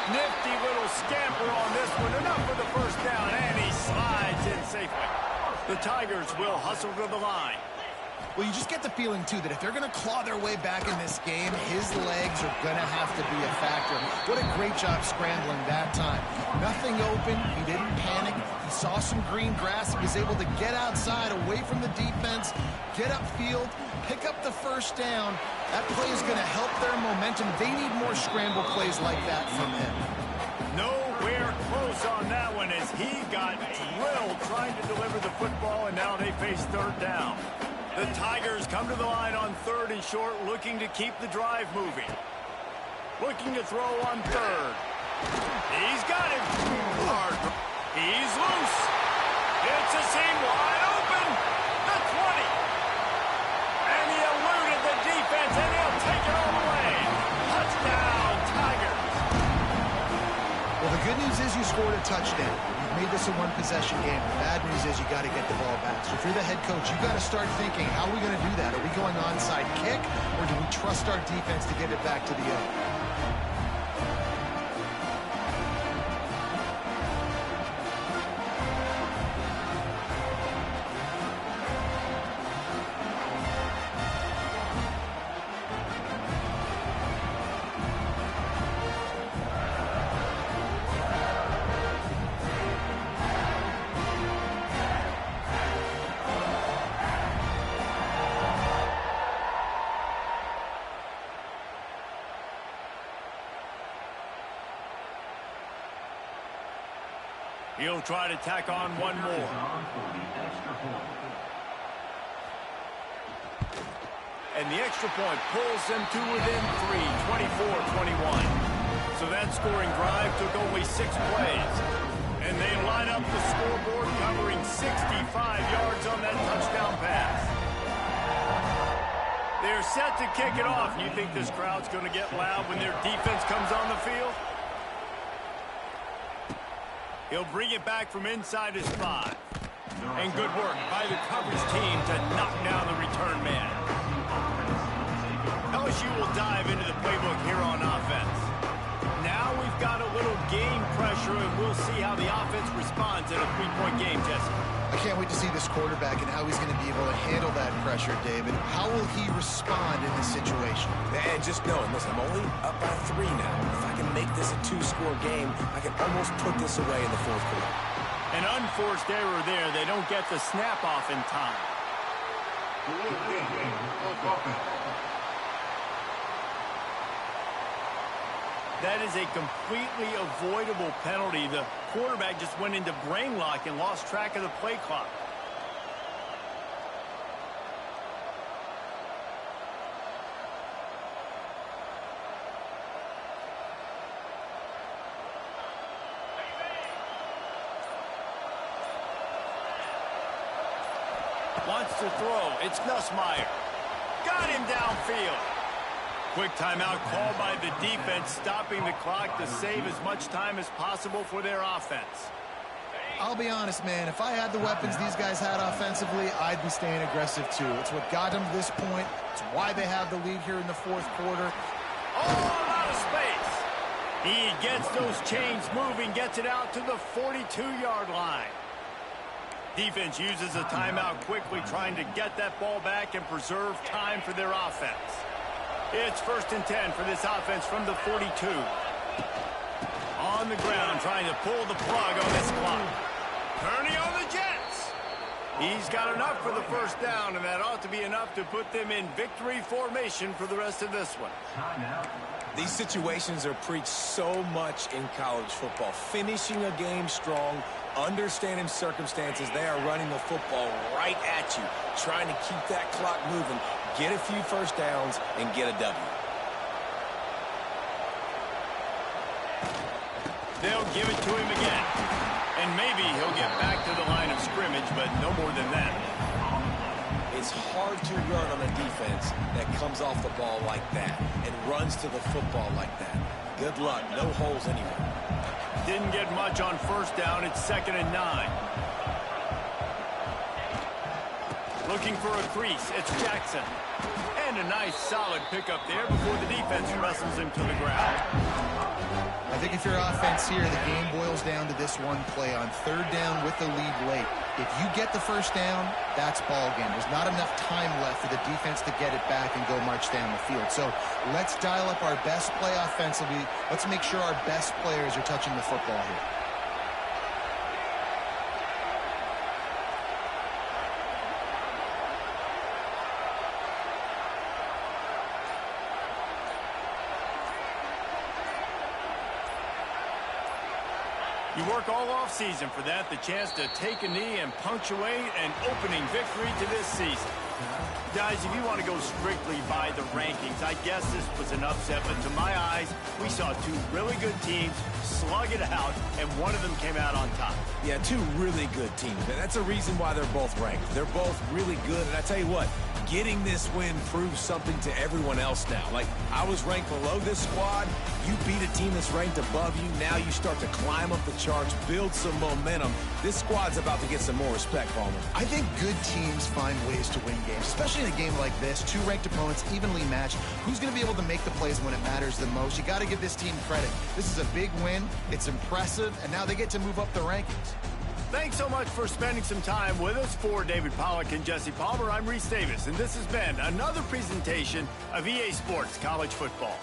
Nifty little scamper on this one. Enough for the first down, and he slides in safely. The Tigers will hustle to the line. Well, you just get the feeling, too, that if they're going to claw their way back in this game, his legs are going to have to be a factor. What a great job scrambling that time. Nothing open. He didn't panic. He saw some green grass. He was able to get outside, away from the defense, get upfield, pick up the first down. That play is going to help their momentum. They need more scramble plays like that from him. Nowhere close on that one as he got drilled trying to deliver the football, and now they face third down. The Tigers come to the line on 3rd and short, looking to keep the drive moving. Looking to throw on 3rd. He's got it. Hard. He's loose. It's a seam wide open. The 20. And he eluded the defense, and he'll take it all the way. Touchdown, Tigers. Well, the good news is you scored a touchdown. You've made this a one-possession game. The bad news is you got to get the ball back. So if you're the head coach, you got to start thinking, how are we going to do that? Are we going onside kick, or do we trust our defense to get it back to the O? He'll try to tack on one more. And the extra point pulls them to within 3, 24-21. So that scoring drive took only 6 plays. And they line up the scoreboard covering 65 yards on that touchdown pass. They're set to kick it off. You think this crowd's going to get loud when their defense comes on the field? He'll bring it back from inside his 5. And good work by the coverage team to knock down the return man. LSU will dive into the playbook here on offense. Now we've got a little game pressure, and we'll see how the offense responds in a 3-point game, Jesse. I can't wait to see this quarterback and how he's going to be able to handle that pressure, David. How will he respond in this situation? And just knowing, listen, I'm only up by 3 now. If I can make this a 2-score game, I can almost put this away in the 4th quarter. An unforced error there. They don't get the snap off in time. That is a completely avoidable penalty. The quarterback just went into brain lock and lost track of the play clock. Wants to throw. It's Nussmeier. Got him downfield. Quick timeout called by the defense, stopping the clock to save as much time as possible for their offense. I'll be honest, man. If I had the weapons these guys had offensively, I'd be staying aggressive, too. It's what got them to this point. It's why they have the lead here in the 4th quarter. Oh, out of space. He gets those chains moving, gets it out to the 42-yard line. Defense uses a timeout quickly, trying to get that ball back and preserve time for their offense. It's 1st and 10 for this offense from the 42. On the ground, trying to pull the plug on this clock. Kearney on the Jets. He's got enough for the first down, and that ought to be enough to put them in victory formation for the rest of this one. Timeout. These situations are preached so much in college football. Finishing a game strong, understanding circumstances. They are running the football right at you, trying to keep that clock moving, get a few first downs, and get a W. They'll give it to him again. And maybe he'll get back to the line of scrimmage, but no more than that. It's hard to run on a defense that comes off the ball like that and runs to the football like that. Good luck. No holes anywhere. Didn't get much on first down. It's 2nd and 9. Looking for a crease. It's Jackson. And a nice solid pickup there before the defense wrestles him to the ground. I think if you're offense here, the game boils down to this one play on 3rd down with the lead late. If you get the first down, that's ball game. There's not enough time left for the defense to get it back and go march down the field. So let's dial up our best play offensively. Let's make sure our best players are touching the football here. You work all offseason for that, the chance to take a knee and punctuate an opening victory to this season. Guys, if you want to go strictly by the rankings, I guess this was an upset, but to my eyes, we saw two really good teams slug it out, and one of them came out on top. Yeah, two really good teams, and that's a reason why they're both ranked. They're both really good, and I tell you what, getting this win proves something to everyone else now. Like, I was ranked below this squad. You beat a team that's ranked above you. Now you start to climb up the charts, build some momentum. This squad's about to get some more respect, Palmer. I think good teams find ways to win games, especially in a game like this. Two ranked opponents, evenly matched. Who's going to be able to make the plays when it matters the most? You got to give this team credit. This is a big win. It's impressive, and now they get to move up the rankings. Thanks so much for spending some time with us. For David Pollack and Jesse Palmer, I'm Reese Davis, and this has been another presentation of EA Sports College Football.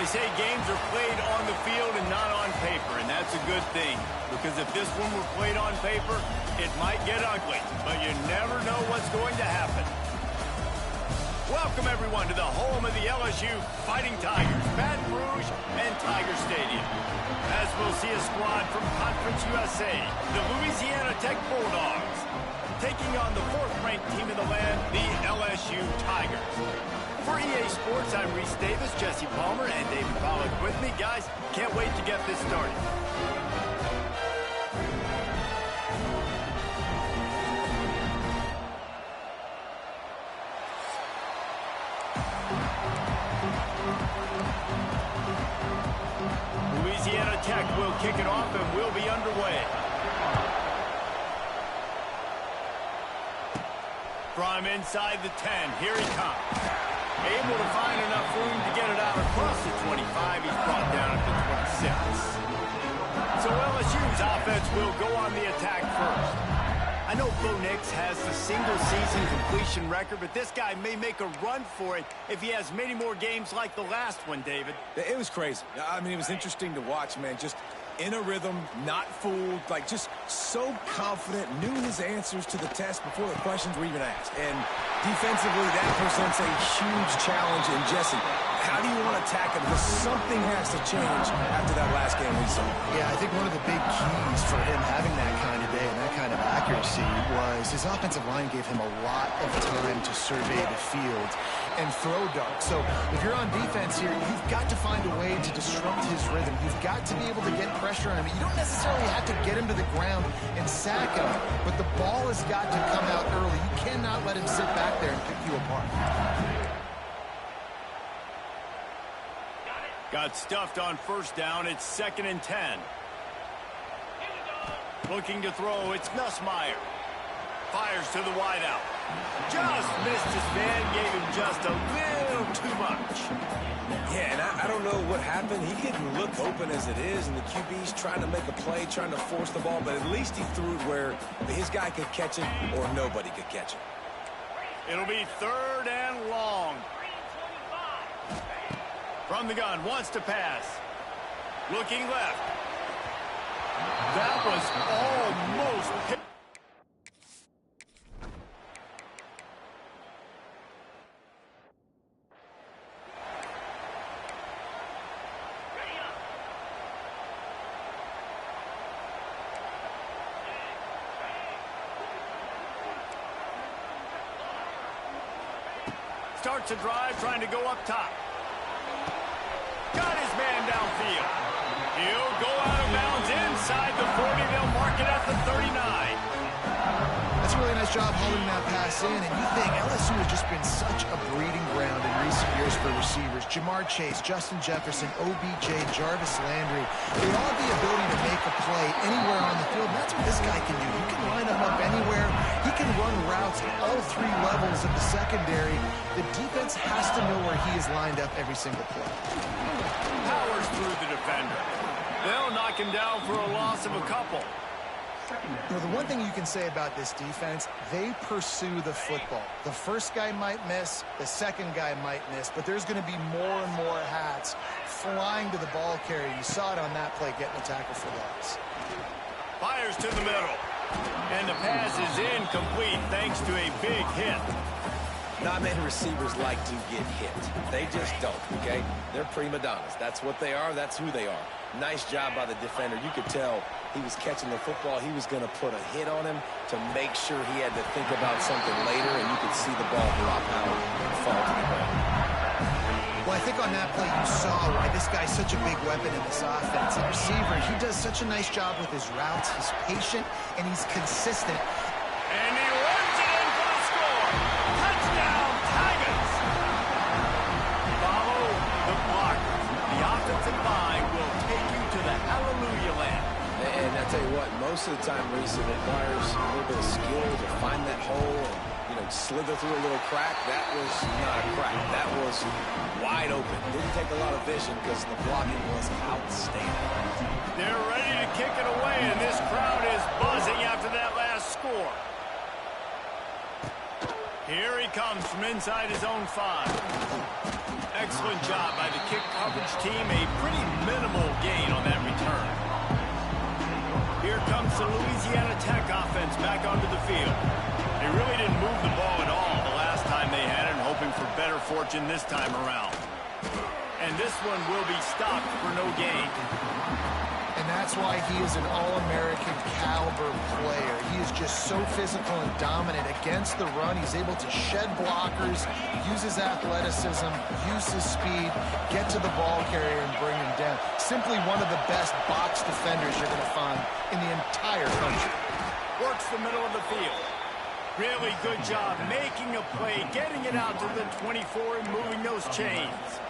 They say games are played on the field and not on paper, and that's a good thing. Because if this one were played on paper, it might get ugly. But you never know what's going to happen. Welcome, everyone, to the home of the LSU Fighting Tigers, Baton Rouge and Tiger Stadium. As we'll see a squad from Conference USA, the Louisiana Tech Bulldogs, taking on the 4th-ranked team in the land, the LSU Tigers. For EA Sports, I'm Reese Davis, Jesse Palmer, and David Pollack with me. Guys, can't wait to get this started. Louisiana Tech will kick it off and we'll be underway. From inside the 10, here he comes. Able to find enough room to get it out across the 25. He's brought down at the 26. So LSU's offense will go on the attack first. I know Bo Nix has the single-season completion record, but this guy may make a run for it if he has many more games like the last one, David. It was crazy. I mean, it was interesting to watch, man. Just in a rhythm, not fooled, like just so confident, knew his answers to the test before the questions were even asked. And defensively, that presents a huge challenge. And Jesse, how do you want to attack him? Because something has to change after that last game we saw. Yeah, I think one of the big keys for him having that kind of day and that kind of accuracy was his offensive line gave him a lot of time to survey the field and throw darts. So if you're on defense here, you've got to find a way to disrupt his rhythm. You've got to be able to get pressure on him. You don't necessarily have to get him to the ground and sack him, but the ball has got to come out early. You cannot let him sit back there and pick you apart. Got stuffed on first down. It's 2nd and 10. Looking to throw. It's Nussmeier. Fires to the wideout. Just missed his man. Gave him just a little too much. Yeah, and I don't know what happened. He didn't look open as it is, and the QB's trying to make a play, trying to force the ball, but at least he threw it where his guy could catch it or nobody could catch it. It'll be 3rd and long. From the gun, wants to pass. Looking left. That was almost hit. Starts a drive, trying to go up top. Got his man downfield. He'll go out of bounds inside the 40. They'll mark it at the 39. That's a really nice job holding that pass in, and you think LSU has just been such a breeding ground in recent years for receivers. Jamar Chase, Justin Jefferson, OBJ, Jarvis Landry, they all have the ability to make a play anywhere on the field, and that's what this guy can do. You can line him up anywhere. He can run routes at all 3 levels of the secondary. The defense has to know where he is lined up every single play. Powers through the defender. They'll knock him down for a loss of a couple. You know, the one thing you can say about this defense, they pursue the football. The first guy might miss, the second guy might miss, but there's going to be more and more hats flying to the ball carrier. You saw it on that play, getting a tackle for loss. Fires to the middle. And the pass is incomplete thanks to a big hit. Not many receivers like to get hit. They just don't, okay? They're prima donnas. That's what they are. That's who they are. Nice job by the defender. You could tell he was catching the football. He was going to put a hit on him to make sure he had to think about something later, and you could see the ball drop out and fall to the ground. Well, I think on that play you saw why this guy's such a big weapon in this offense. The receiver, he does such a nice job with his routes. He's patient, and he's consistent. And he runs it in for the score. Touchdown, Tigers. Follow the blocker. The offensive line will take you to the hallelujah land. And I tell you what, most of the time, Reese, it requires a little bit of skill to find that hole and, you know, slither through a little crack. That was not a crack. That was wide open. Didn't take a lot of vision because the blocking was outstanding. They're ready to kick it away, and this crowd is buzzing after that last score. Here he comes from inside his own 5. Excellent job by the kick coverage team. A pretty minimal gain on that return. Here comes the Louisiana Tech offense back onto the field. They really didn't move the ball at all the last time they had it, hoping for better fortune this time around. And this one will be stopped for no gain. And that's why he is an All-American caliber player. He is just so physical and dominant against the run. He's able to shed blockers, use his athleticism, use his speed, get to the ball carrier and bring him down. Simply one of the best box defenders you're going to find in the entire country. Works the middle of the field. Really good job making a play, getting it out to the 24 and moving those chains.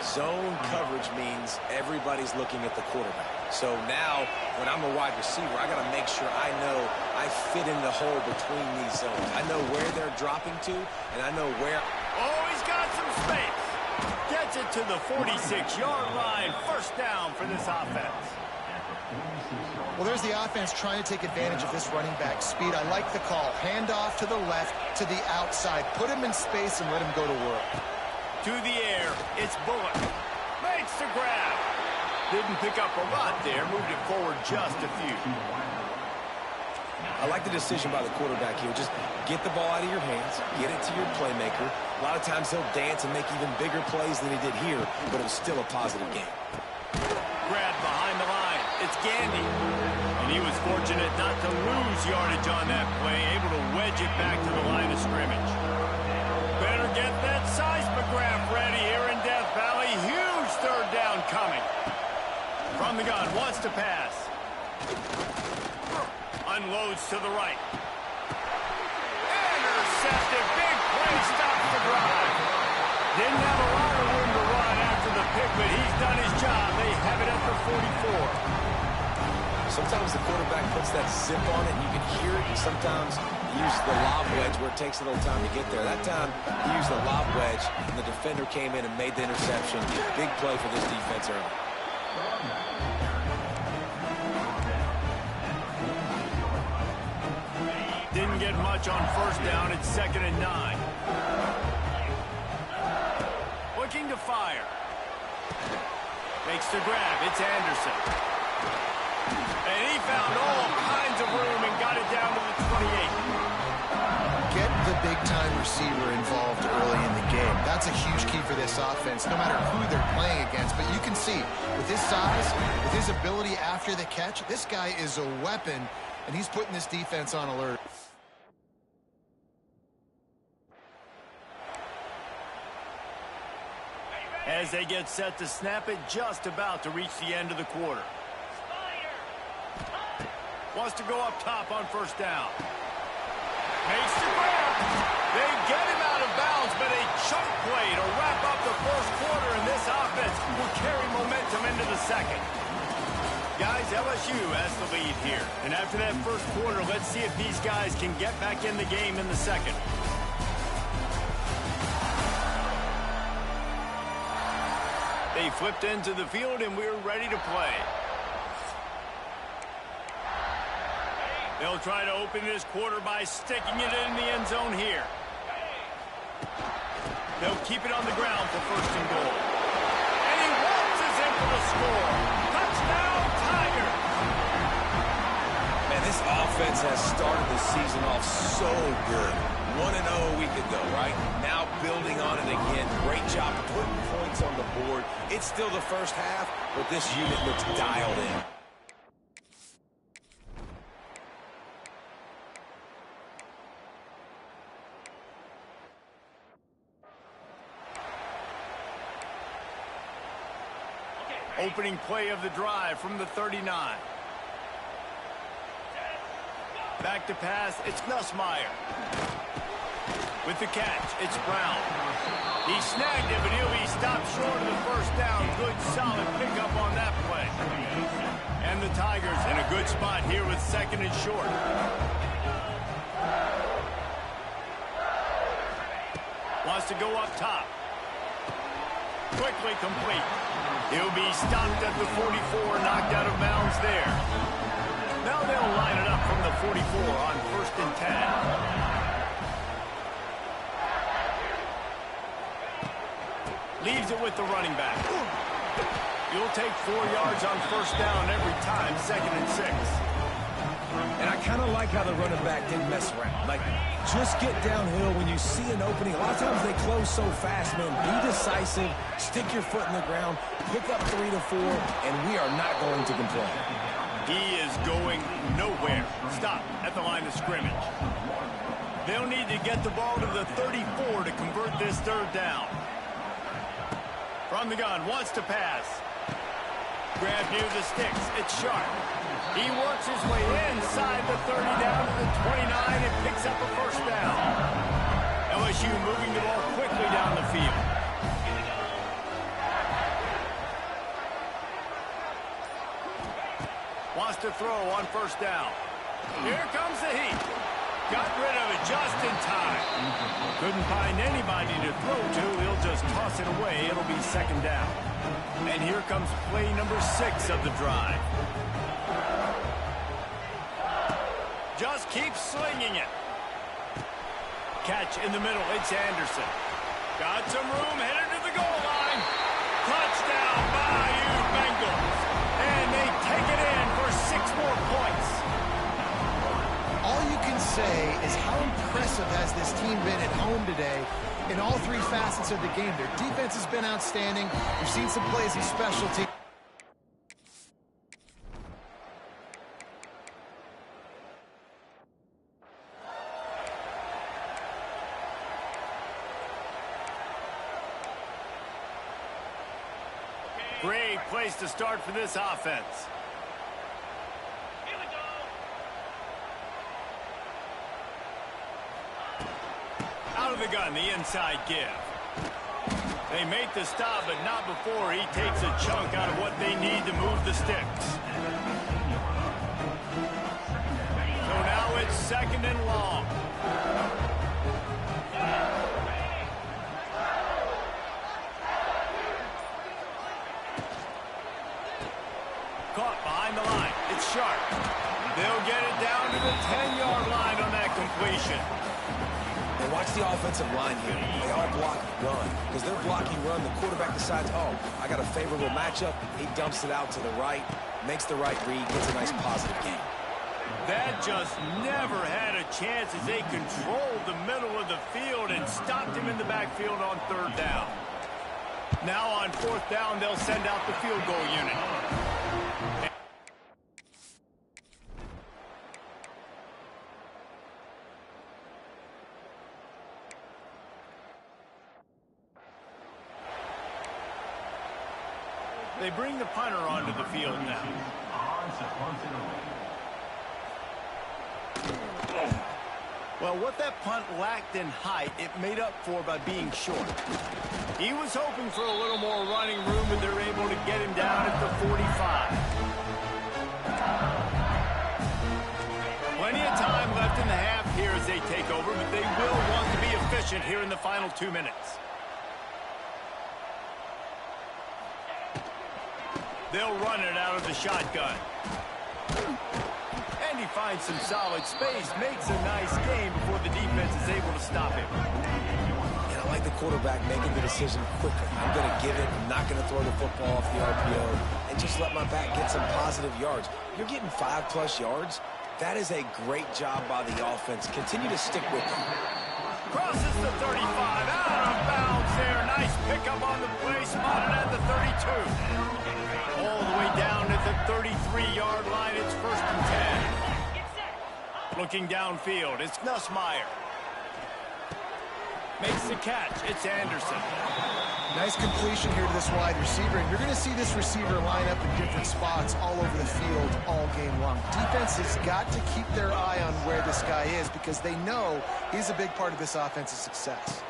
Zone coverage means everybody's looking at the quarterback. So now, when I'm a wide receiver, I got to make sure I know I fit in the hole between these zones. I know where they're dropping to, and I know where... Oh, he's got some space. Gets it to the 46-yard line. First down for this offense. Well, there's the offense trying to take advantage of this running back speed. I like the call. Hand off to the left, to the outside. Put him in space and let him go to work. To the air, it's Bullock. Makes the grab. Didn't pick up a lot there, moved it forward just a few. I like the decision by the quarterback here. Just get the ball out of your hands, get it to your playmaker. A lot of times he'll dance and make even bigger plays than he did here, but it was still a positive game. Grab behind the line. It's Gandy. And he was fortunate not to lose yardage on that play, able to wedge it back to the line of scrimmage. Better get that seismograph ready here in Death Valley. Huge third down coming. From the gun, wants to pass. Unloads to the right. Intercepted. Big play stops the drive. Didn't have a lot of room to run after the pick, but he's done his job. They have it at the 44. Sometimes the quarterback puts that zip on it, and you can hear it, and sometimes he uses the lob wedge where it takes a little time to get there. That time, he used the lob wedge, and the defender came in and made the interception. Big play for this defense early. Didn't get much on first down. It's 2nd and 9. Looking to fire. Makes the grab. It's Anderson. And he found all kinds of room and got it down to the 28. Get the big-time receiver involved early in the game. That's a huge key for this offense, no matter who they're playing against. But you can see, with his size, with his ability after the catch, this guy is a weapon, and he's putting this defense on alert. As they get set to snap it, just about to reach the end of the quarter. Wants to go up top on first down. Makes the grab. They get him out of bounds, but a choke play to wrap up the first quarter, and this offense will carry momentum into the second. Guys, LSU has the lead here. And after that first quarter, let's see if these guys can get back in the game in the second. They flipped into the field, and we're ready to play. They'll try to open this quarter by sticking it in the end zone here. They'll keep it on the ground for first and goal. And he waltzes in for the score. Touchdown, Tigers! Man, this offense has started the season off so good. 1-0 a week ago, right? Now building on it again. Great job putting points on the board. It's still the first half, but this unit looks dialed in. Opening play of the drive from the 39. Back to pass, it's Nussmeier. With the catch, it's Brown. He snagged it, but he'll be stopped short of the first down. Good, solid pickup on that play. And the Tigers in a good spot here with 2nd and short. Wants to go up top. Quickly complete. He'll be stopped at the 44, knocked out of bounds there. Now they'll line it up from the 44 on 1st and 10. Leaves it with the running back. You'll take 4 yards on first down every time, 2nd and 6. And I kind of like how the running back didn't mess around. Like, just get downhill when you see an opening. A lot of times they close so fast, man. Be decisive, stick your foot in the ground, pick up 3 to 4, and we are not going to complain. He is going nowhere. Stop at the line of scrimmage. They'll need to get the ball to the 34 to convert this 3rd down. From the gun, wants to pass. Grab near the sticks. It's Sharp. He works his way inside the 30 down to the 29 and picks up a first down. LSU moving the ball quickly down the field. Wants to throw on first down. Here comes the heat. Got rid of it just in time. Couldn't find anybody to throw to. He'll just toss it away. It'll be 2nd down. And here comes play number 6 of the drive. Just keep slinging it. Catch in the middle. It's Anderson. Got some room. Headed to the goal line. Touchdown, Bayou Bengals. And they take it in for 6 more points. All you can say is how impressive has this team been at home today in all 3 facets of the game. Their defense has been outstanding. We've seen some plays in special teams. Great place to start for this offense. Out of the gun, the inside give. They make the stop, but not before he takes a chunk out of what they need to move the sticks. So now it's 2nd and long. Caught behind the line. It's Sharp. They'll get it down to the 10-yard line on that completion. And watch the offensive line here. They all block run. Because they're blocking run, the quarterback decides, oh, I got a favorable matchup. He dumps it out to the right, makes the right read, gets a nice positive gain. That just never had a chance as they controlled the middle of the field and stopped him in the backfield on 3rd down. Now on 4th down, they'll send out the field goal unit. They bring the punter onto the field now. Well, what that punt lacked in height, it made up for by being short. He was hoping for a little more running room, but they're able to get him down at the 45. Plenty of time left in the half here as they take over, but they will want to be efficient here in the final 2 minutes. They'll run it out of the shotgun. And he finds some solid space, makes a nice game before the defense is able to stop him. And I like the quarterback making the decision quickly. I'm going to give it. I'm not going to throw the football off the RPO and just let my back get some positive yards. You're getting 5+ yards. That is a great job by the offense. Continue to stick with them. Crosses the 35, out of bounds there. Nice pickup on the play, spotted at the 32. All the way down at the 33-yard line. It's 1st and 10. Looking downfield, it's Nussmeier. Makes the catch. It's Anderson. Nice completion here to this wide receiver, and you're going to see this receiver line up in different spots all over the field all game long. Defense has got to keep their eye on where this guy is because they know he's a big part of this offense's success.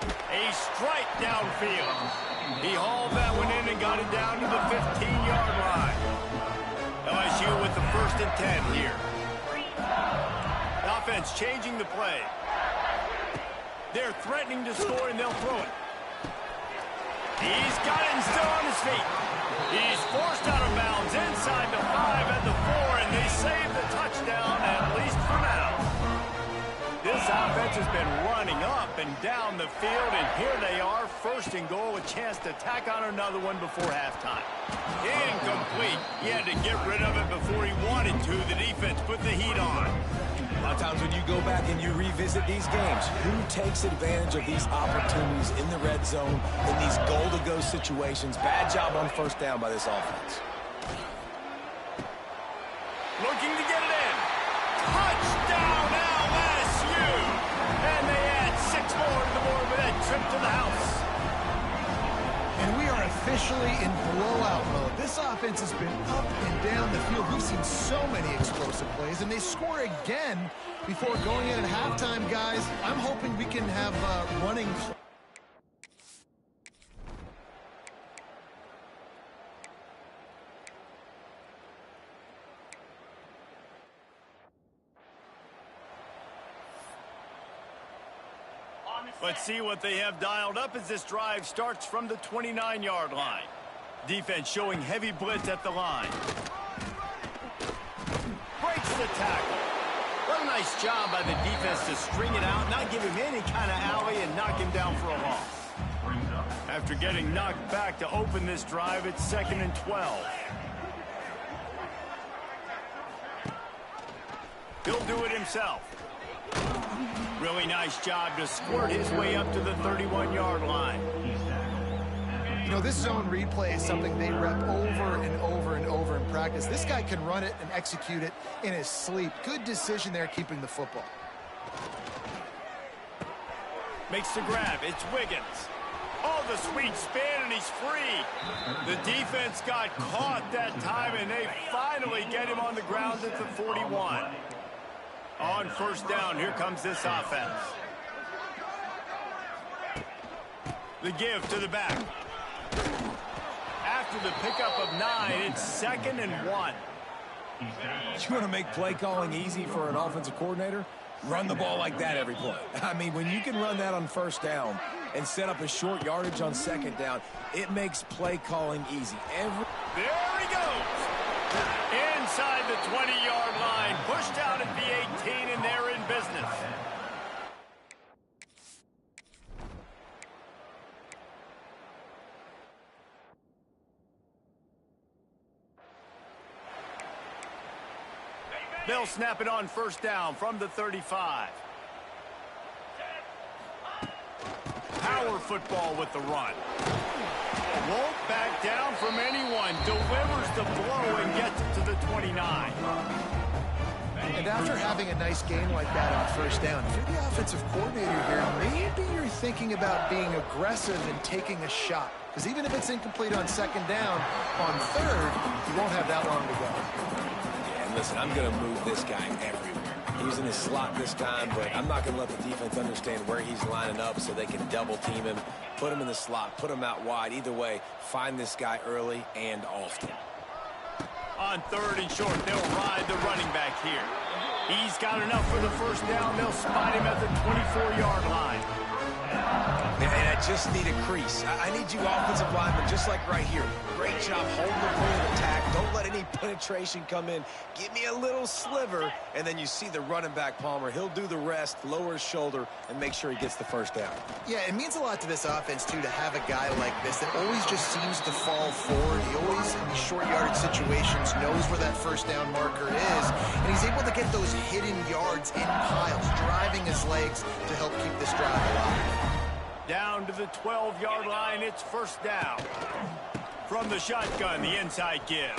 A strike downfield. He hauled that one in and got it down to the 15-yard line. LSU with the 1st and 10 here. The offense changing the play. They're threatening to score, and they'll throw it. He's got it and still on his feet. He's forced out of bounds inside the 5 at the 4, and they save the touchdown, at least for now. This offense offense has been running up and down the field, and here they are, first and goal, a chance to tack on another one before halftime. Incomplete. He had to get rid of it before he wanted to. The defense put the heat on. A lot of times when you go back and you revisit these games, who takes advantage of these opportunities in the red zone, in these goal-to-go situations? Bad job on first down by this offense. Looking to get it in. Touchdown, LSU! And they add 6 more to the board with that trip to the house. And we are officially in blowout mode. This offense has been up and down the field. We've seen so many explosive plays, and they score again before going in at halftime, guys. I'm hoping we can have running. Let's see what they have dialed up as this drive starts from the 29-yard line. Defense showing heavy blitz at the line. Breaks the tackle. What a nice job by the defense to string it out, not give him any kind of alley, and knock him down for a loss. After getting knocked back to open this drive, it's 2nd and 12. He'll do it himself. Really nice job to squirt his way up to the 31-yard line. You know, this zone replay is something they rep over and over and over in practice. This guy can run it and execute it in his sleep. Good decision there keeping the football. Makes the grab. It's Wiggins. Oh, the sweet spin, and he's free. The defense got caught that time, and they finally get him on the ground at the 41. On first down, here comes this offense. The give to the back. After the pickup of 9, it's 2nd and 1. You want to make play calling easy for an offensive coordinator? Run the ball like that every play. I mean, when you can run that on first down and set up a short yardage on second down, it makes play calling easy. There he goes. Inside the 20-yard line, pushed out at the 18, and they're in business. They'll snap it on first down from the 35. Power football with the run. Won't back down from anyone. Delivers the blow and gets it to the 29. And after having a nice game like that on first down, if you're the offensive coordinator here, maybe you're thinking about being aggressive and taking a shot. Because even if it's incomplete on second down, on third, you won't have that long to go. Yeah, and listen, I'm going to move this guy everywhere. He's in his slot this time, but I'm not going to let the defense understand where he's lining up so they can double team him, put him in the slot, put him out wide. Either way, find this guy early and often. On third and short, they'll ride the running back here. He's got enough for the first down. They'll spot him at the 24-yard line. And I just need a crease. I need you offensive linemen, just like right here. Great job holding the point of attack. Don't let any penetration come in. Give me a little sliver, and then you see the running back, Palmer. He'll do the rest, lower his shoulder, and make sure he gets the first down. Yeah, it means a lot to this offense, too, to have a guy like this that always just seems to fall forward. He always, in these short yardage situations, knows where that first down marker is, and he's able to get those hidden yards in piles, driving his legs to help keep this drive alive. Down to the 12-yard line, it's first down. From the shotgun, the inside give.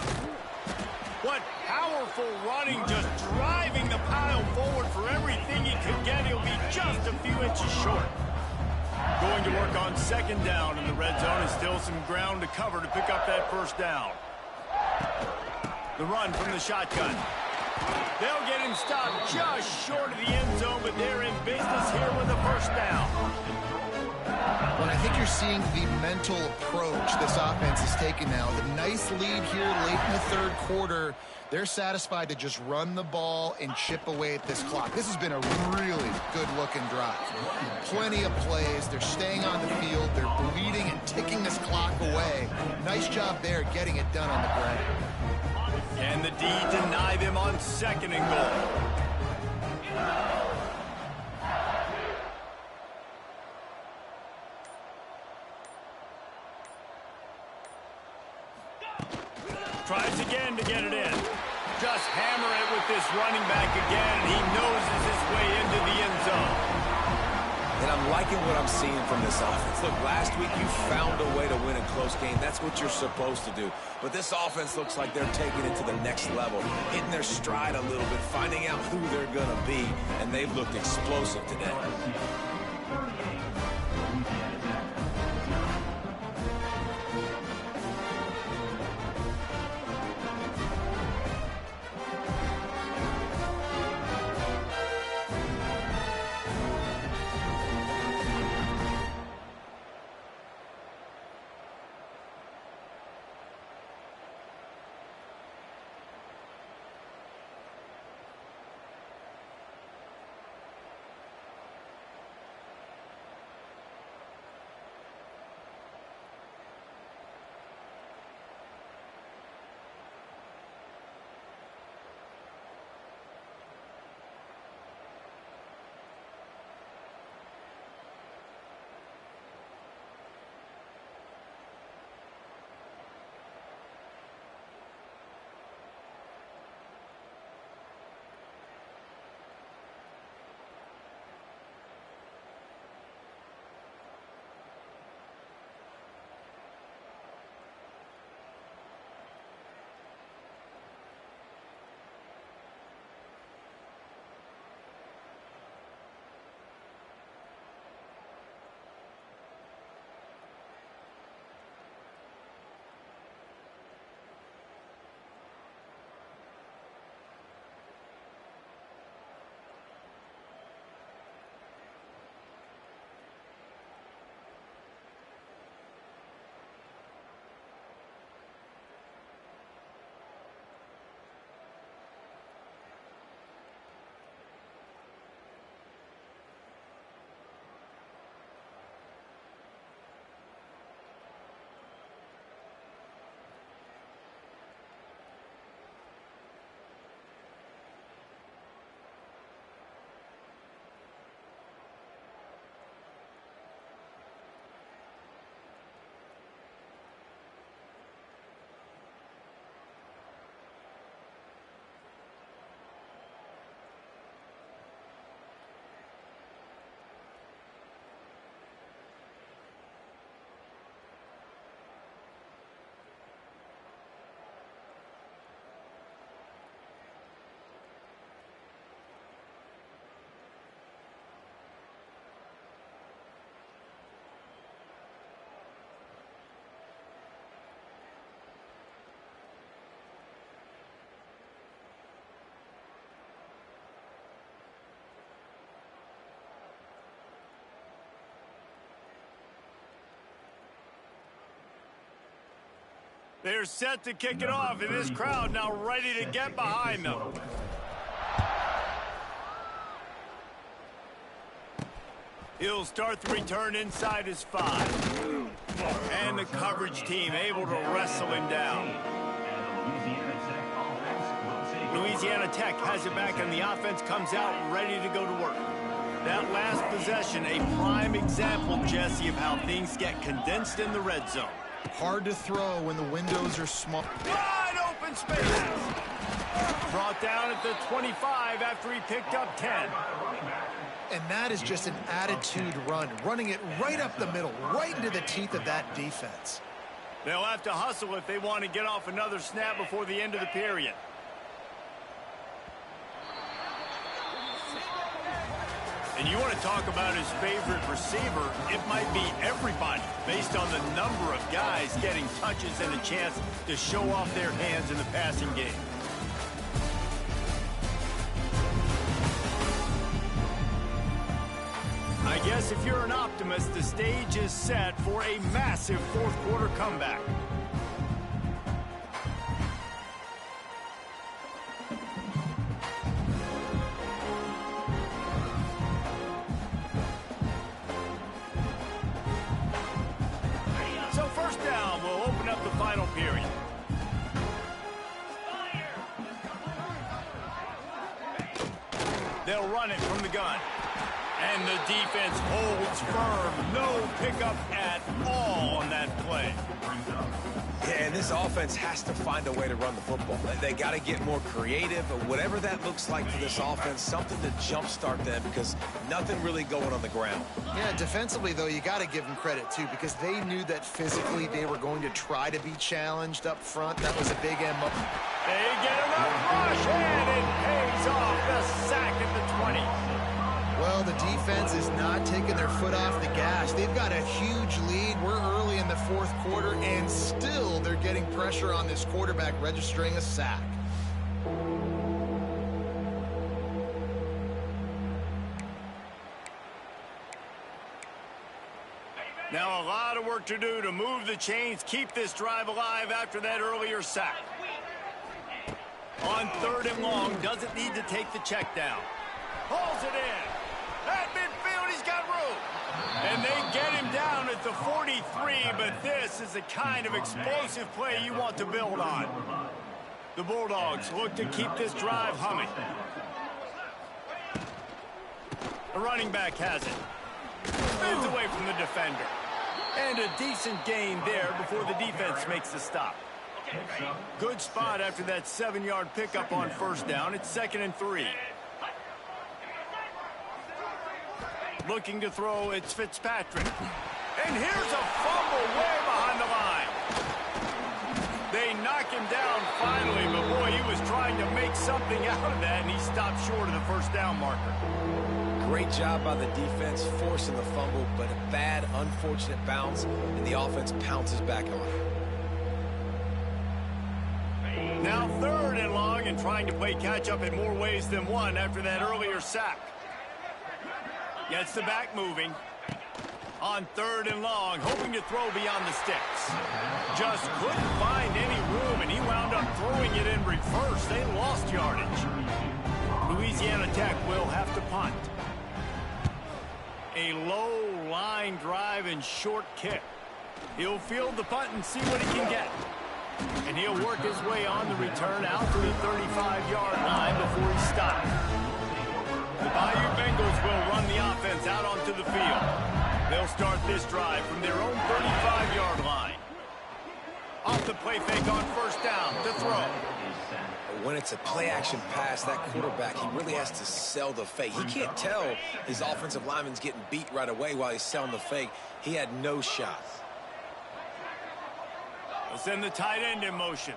What powerful running, just driving the pile forward for everything he could get. He'll be just a few inches short. Going to work on second down in the red zone, and still some ground to cover to pick up that first down. The run from the shotgun. They'll get him stopped just short of the end zone, but they're in business here with a first down. Well, I think you're seeing the mental approach this offense is taking now. The nice lead here late in the third quarter. They're satisfied to just run the ball and chip away at this clock. This has been a really good-looking drive. Plenty of plays. They're staying on the field. They're bleeding and ticking this clock away. Nice job there getting it done on the ground. And the D deny them on second and goal. Just hammer it with this running back again, and he noses his way into the end zone. And I'm liking what I'm seeing from this offense. Look, last week you found a way to win a close game. That's what you're supposed to do. But this offense looks like they're taking it to the next level, hitting their stride a little bit, finding out who they're going to be, and they've looked explosive today. They're set to kick it off, and this crowd now ready to get behind them. He'll start the return inside his 5. And the coverage team able to wrestle him down. Louisiana Tech has it back, and the offense comes out ready to go to work. That last possession, a prime example, Jesse, of how things get condensed in the red zone. Hard to throw when the windows are small. Wide open spaces. Brought down at the 25 after he picked up 10. And that is just an attitude run, running it right up the middle, right into the teeth of that defense. They'll have to hustle if they want to get off another snap before the end of the period. And you want to talk about his favorite receiver, it might be everybody, based on the number of guys getting touches and a chance to show off their hands in the passing game. I guess if you're an optimist, the stage is set for a massive fourth quarter comeback. So first down will open up the final period. They'll run it from the gun. And the defense holds firm. No pickup at all on that play. Yeah, and this offense has to find a way to run the football. They got to get more creative, or whatever that looks like for this offense, something to jumpstart them, because nothing really going on the ground. Yeah, defensively, though, you got to give them credit, too, because they knew that physically they were going to try to be challenged up front. That was a big MO. They get enough rush, and it pays off. The sack at the 20. Well, the defense is not taking their foot off the gas. They've got a huge lead. We're early in the fourth quarter, and still they're getting pressure on this quarterback, registering a sack. Now a lot of work to do to move the chains, keep this drive alive after that earlier sack. On 3rd and long, doesn't need to take the check down. Hauls it in. At midfield, he's got room. And they get him down at the 43, but this is the kind of explosive play you want to build on. The Bulldogs look to keep this drive humming. The running back has it. Moves away from the defender. And a decent gain there before the defense makes the stop. Good spot after that 7-yard pickup on 1st down. It's 2nd and 3. Looking to throw, it's Fitzpatrick. And here's a fumble way behind the line. They knock him down finally, but boy, he was trying to make something out of that, and he stopped short of the 1st down marker. Great job by the defense forcing the fumble, but a bad, unfortunate bounce, and the offense pounces back on it. Now 3rd and long, and trying to play catch-up in more ways than one after that earlier sack. Gets the back moving. On 3rd and long, hoping to throw beyond the sticks. Just couldn't find any room, and he wound up throwing it in reverse. They lost yardage. Louisiana Tech will have to punt. A low line drive and short kick. He'll field the punt and see what he can get. And he'll work his way on the return out to the 35-yard line before he stops. The Bayou Bengals will run the offense out onto the field. They'll start this drive from their own 35-yard line. Off the play fake on 1st down to throw. When it's a play-action pass, that quarterback, he really has to sell the fake. He can't tell his offensive lineman's getting beat right away while he's selling the fake. He had no shot. They'll send the tight end in motion.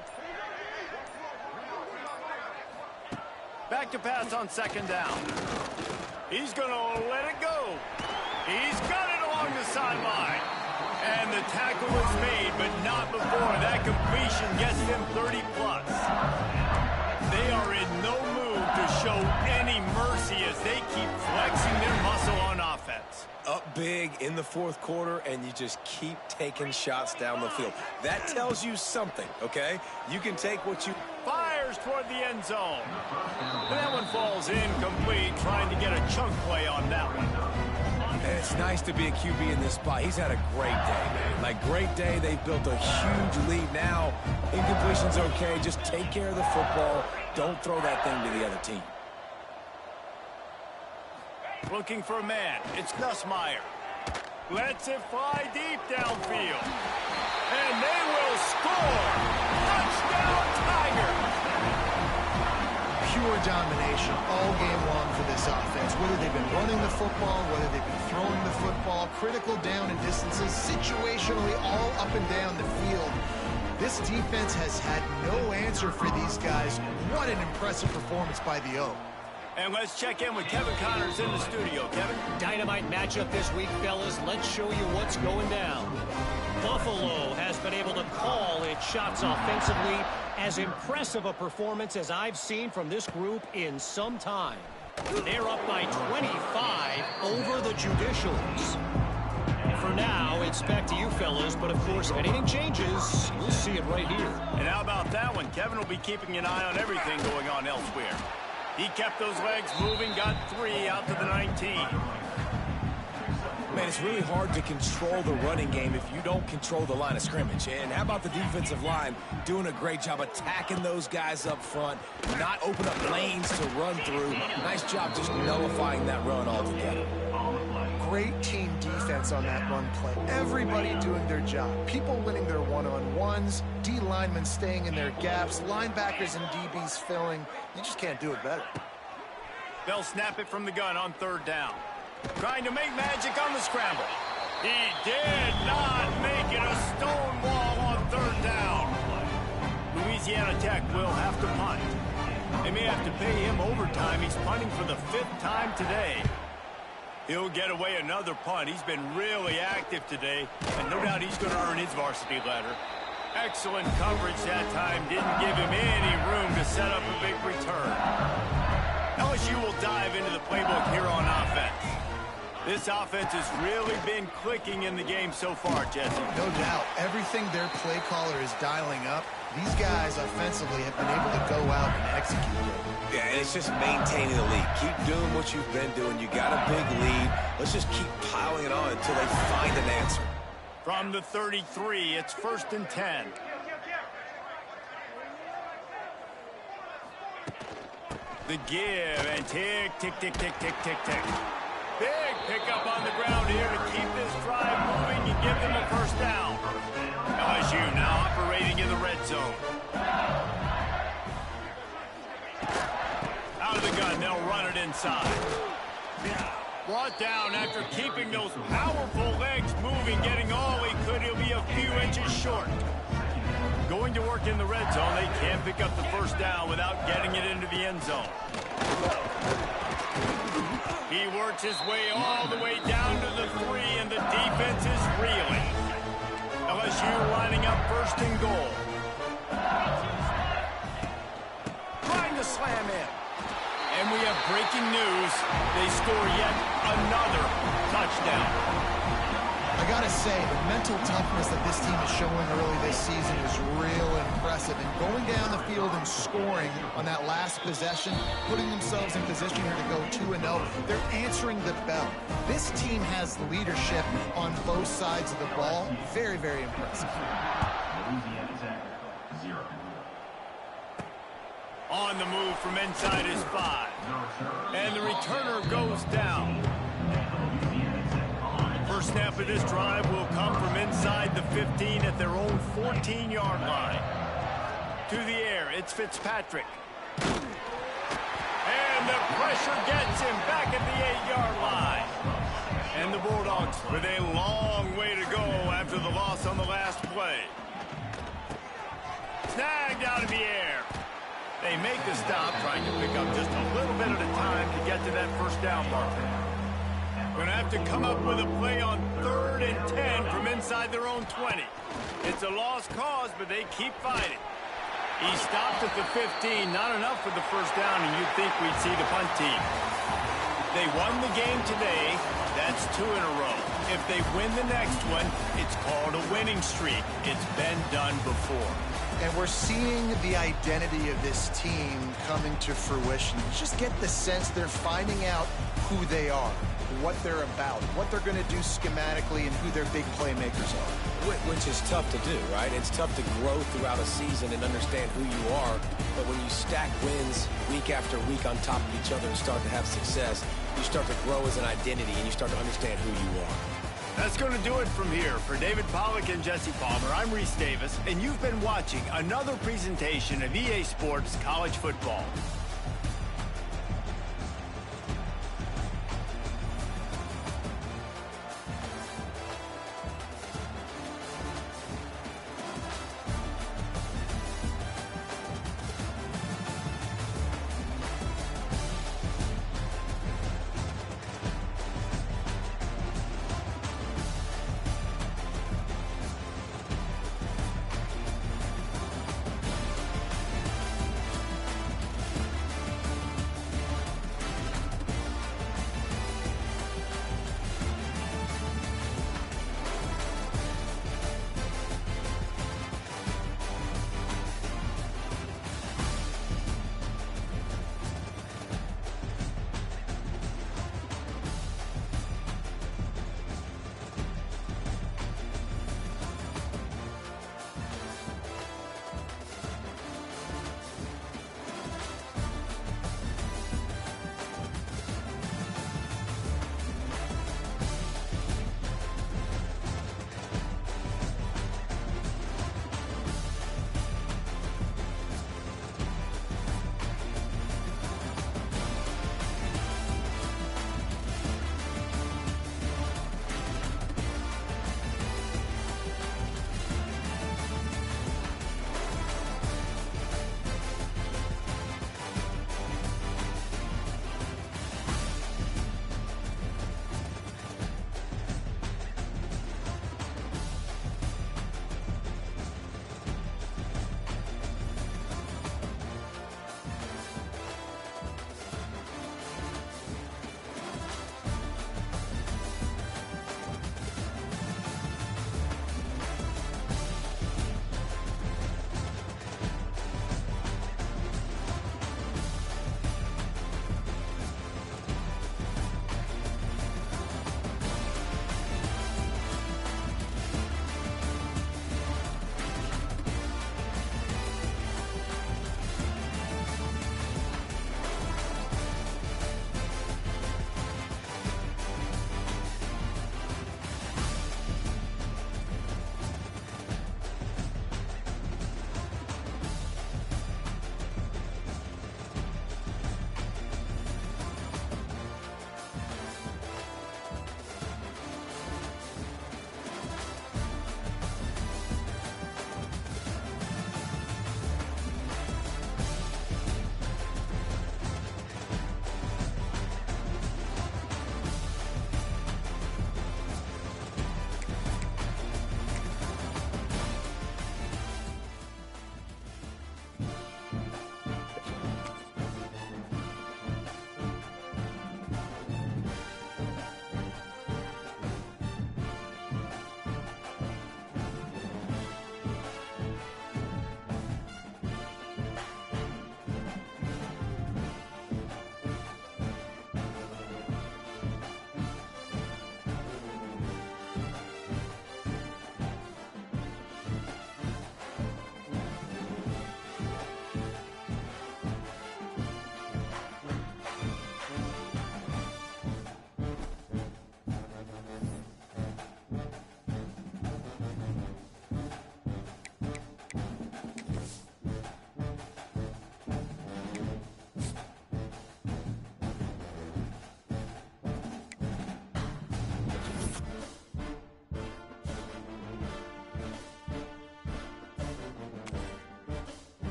Back to pass on 2nd down. He's going to let it go. He's got it along the sideline. And the tackle is made, but not before that completion gets them 30-plus. They are in no mood to show any mercy as they keep flexing their muscle on offense. Up big in the 4th quarter, and you just keep taking shots down the field. That tells you something, okay? You can take what you... Fires toward the end zone. That one falls incomplete, trying to get a chunk play on that one. And it's nice to be a QB in this spot. He's had a great day, man. Like, great day. They've built a huge lead now. Incompletion's okay. Just take care of the football. Don't throw that thing to the other team. Looking for a man. It's Nussmeier. Lets it fly deep downfield. And they will score. Touchdown, Tigers. Pure domination all game long for this offense. Whether they've been running the football, whether they've been throwing the football, critical down and distances, situationally all up and down the field. This defense has had no answer for these guys. What an impressive performance by the O. And let's check in with Kevin Connors in the studio. Kevin? Dynamite matchup this week, fellas. Let's show you what's going down. Buffalo has been able to call its shots offensively. As impressive a performance as I've seen from this group in some time. They're up by 25 over the Judicials. For now, it's back to you, fellas. But, of course, if anything changes, you'll see it right here. And how about that one? Kevin will be keeping an eye on everything going on elsewhere. He kept those legs moving, got 3 out to the 19. Man, it's really hard to control the running game if you don't control the line of scrimmage. And how about the defensive line doing a great job attacking those guys up front, not open up lanes to run through. Nice job just nullifying that run altogether. great team defense on that run play. Everybody doing their job. People winning their one-on-ones, D linemen staying in their gaps, linebackers and DBs filling. You just can't do it better. They'll snap it from the gun on third down. Trying to make magic on the scramble. He did not make it a stone wall on third down. Louisiana Tech will have to punt. They may have to pay him overtime. He's punting for the 5th time today. He'll get away another punt. He's been really active today, and no doubt he's going to earn his varsity letter. Excellent coverage that time. Didn't give him any room to set up a big return. LSU will dive into the playbook here on offense. This offense has really been clicking in the game so far, Jesse. No doubt. Everything their play caller is dialing up, these guys offensively have been able to go out and execute it. Yeah, and it's just maintaining the lead. Keep doing what you've been doing. You got a big lead. Let's just keep piling it on until they find an answer. From the 33, it's 1st and 10. The give and tick, tick, tick, tick, tick, tick, tick. Big pickup on the ground here to keep this drive moving and give them a first down. LSU now operating in the red zone. Out of the gun, they'll run it inside. Brought down after keeping those powerful legs moving, getting all he could. He'll be a few inches short. Going to work in the red zone, they can't pick up the first down without getting it into the end zone. He works his way all the way down to the 3, and the defense is reeling. LSU lining up 1st and goal. Trying to slam in. And we have breaking news. They score yet another touchdown. I gotta say, the mental toughness that this team is showing early this season is real impressive. And going down the field and scoring on that last possession, putting themselves in position here to go 2-0, they're answering the bell. This team has leadership on both sides of the ball. Very, very impressive. On the move from inside his 5. And the returner goes down. First snap of this drive will come from inside the 15 at their own 14-yard line. To the air, it's Fitzpatrick. And the pressure gets him back at the 8-yard line. And the Bulldogs with a long way to go after the loss on the last play. Snagged out of the air. They make the stop, trying to pick up just a little bit at a time to get to that first down marker. Going to have to come up with a play on 3rd and 10 from inside their own 20. It's a lost cause, but they keep fighting. He stopped at the 15, not enough for the first down, and you'd think we'd see the punt team. They won the game today. That's 2 in a row. If they win the next one, it's called a winning streak. It's been done before. And we're seeing the identity of this team coming to fruition. You just get the sense they're finding out who they are, what they're about, what they're going to do schematically, and who their big playmakers are. Which is tough to do, right? It's tough to grow throughout a season and understand who you are. But when you stack wins week after week on top of each other and start to have success, you start to grow as an identity and you start to understand who you are. That's going to do it from here. For David Pollack and Jesse Palmer, I'm Reese Davis, and you've been watching another presentation of EA Sports College Football.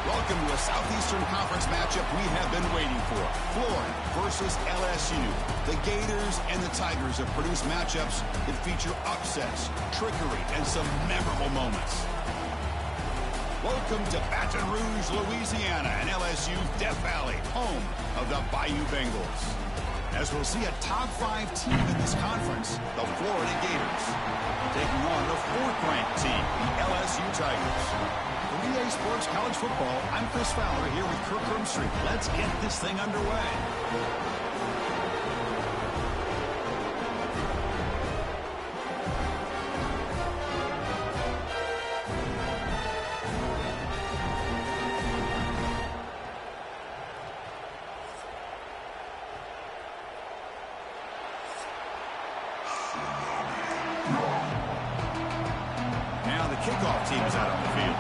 Welcome to a Southeastern Conference matchup we have been waiting for. Florida versus LSU. The Gators and the Tigers have produced matchups that feature upsets, trickery, and some memorable moments. Welcome to Baton Rouge, Louisiana, and LSU's Death Valley, home of the Bayou Bengals. As we'll see a top 5 team in this conference, the Florida Gators, taking on the 4th-ranked team, the LSU Tigers. For EA Sports College Football, I'm Chris Fowler here with Kirk Hermstreet. Let's get this thing underway. Now the kickoff team is out on the field.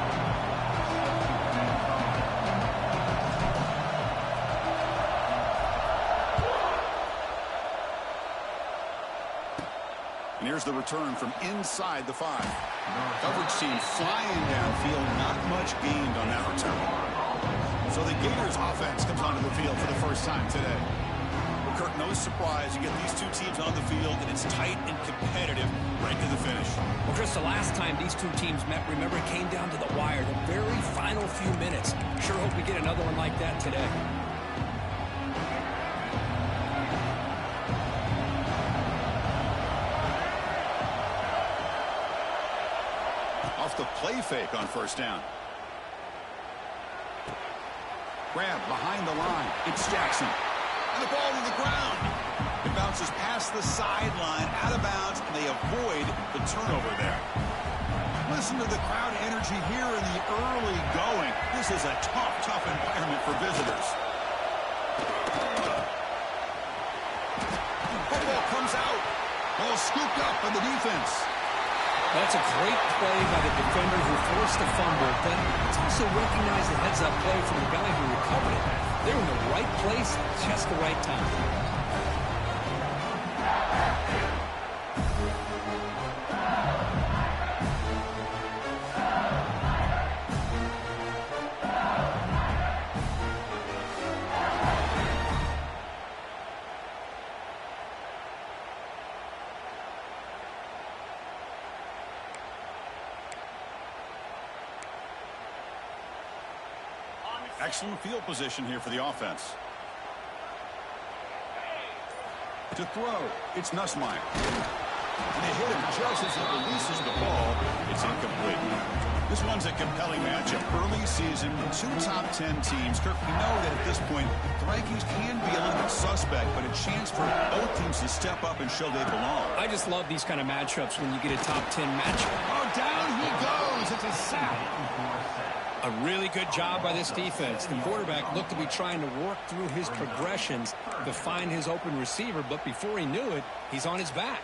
And here's the return from inside the 5. Coverage team flying downfield, not much gained on that return. So the Gators offense comes onto the field for the first time today. Well, Kirk, no surprise. You get these two teams on the field, and it's tight and competitive right to the finish. Well, Chris, the last time these two teams met, remember, it came down to the wire, the very final few minutes. Sure hope we get another one like that today. Off the play fake on first down. Grab behind the line. It's Jackson. And the ball to the ground. It bounces past the sideline, out of bounds, and they avoid the turnover there. Listen to the crowd energy here in the early going. This is a tough environment for visitors. Football comes out. Ball scooped up by the defense. That's a great play by the defender who forced the fumble, but it's also recognized the heads-up play from the guy who recovered it. They're in the right place, just the right time. Excellent field position here for the offense. To throw, it's Nussmeier. And they hit him just as he releases the ball. It's incomplete. This one's a compelling matchup. Early season, 2 top 10 teams. Kirk, we know that at this point, the rankings can be a little bit suspect, but a chance for both teams to step up and show they belong. I just love these kind of matchups when you get a top 10 matchup. Oh, down he goes. It's a sack. A really good job by this defense. The quarterback looked to be trying to work through his progressions to find his open receiver, but before he knew it, he's on his back.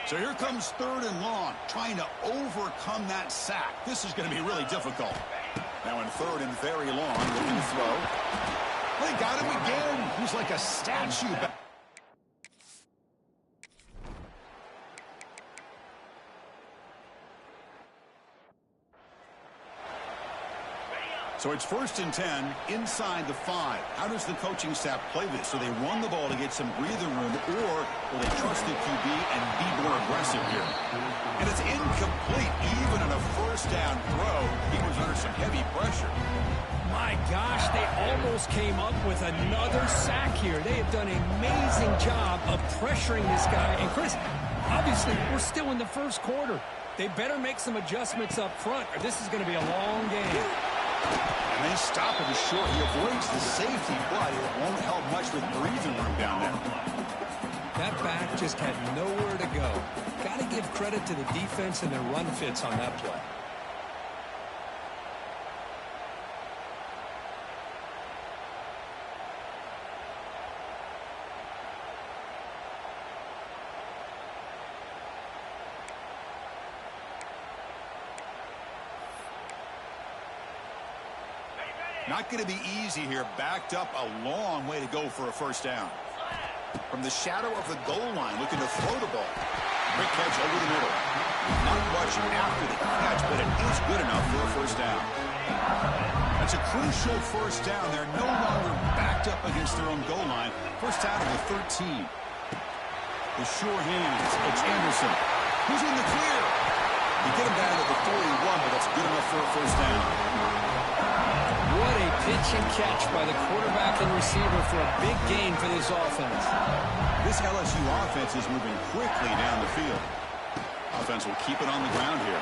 So here comes 3rd and long, trying to overcome that sack. This is going to be really difficult. Now in 3rd and very long, looking to throw. They got him again. He's like a statue. So it's 1st and 10 inside the 5. How does the coaching staff play this? So they run the ball to get some breathing room, or will they trust the QB and be more aggressive here? And it's incomplete. Even on a 1st down throw, he was under some heavy pressure. My gosh, they almost came up with another sack here. They have done an amazing job of pressuring this guy. And Chris, obviously, we're still in the 1st quarter. They better make some adjustments up front, or this is going to be a long game. And they stop it short. He avoids the safety, but it won't help much with breathing room down there. That back just had nowhere to go. Got to give credit to the defense and their run fits on that play. Not going to be easy here. Backed up a long way to go for a 1st down. From the shadow of the goal line, looking to throw the ball. Quick catch over the middle. Not much after the catch, but it is good enough for a first down. That's a crucial first down. They're no longer backed up against their own goal line. First out of the 13. The sure hands. It's Anderson. Who's in the clear? You get him down to the 41, but that's good enough for a first down. What a pitch and catch by the quarterback and receiver for a big gain for this offense. This LSU offense is moving quickly down the field. Offense will keep it on the ground here.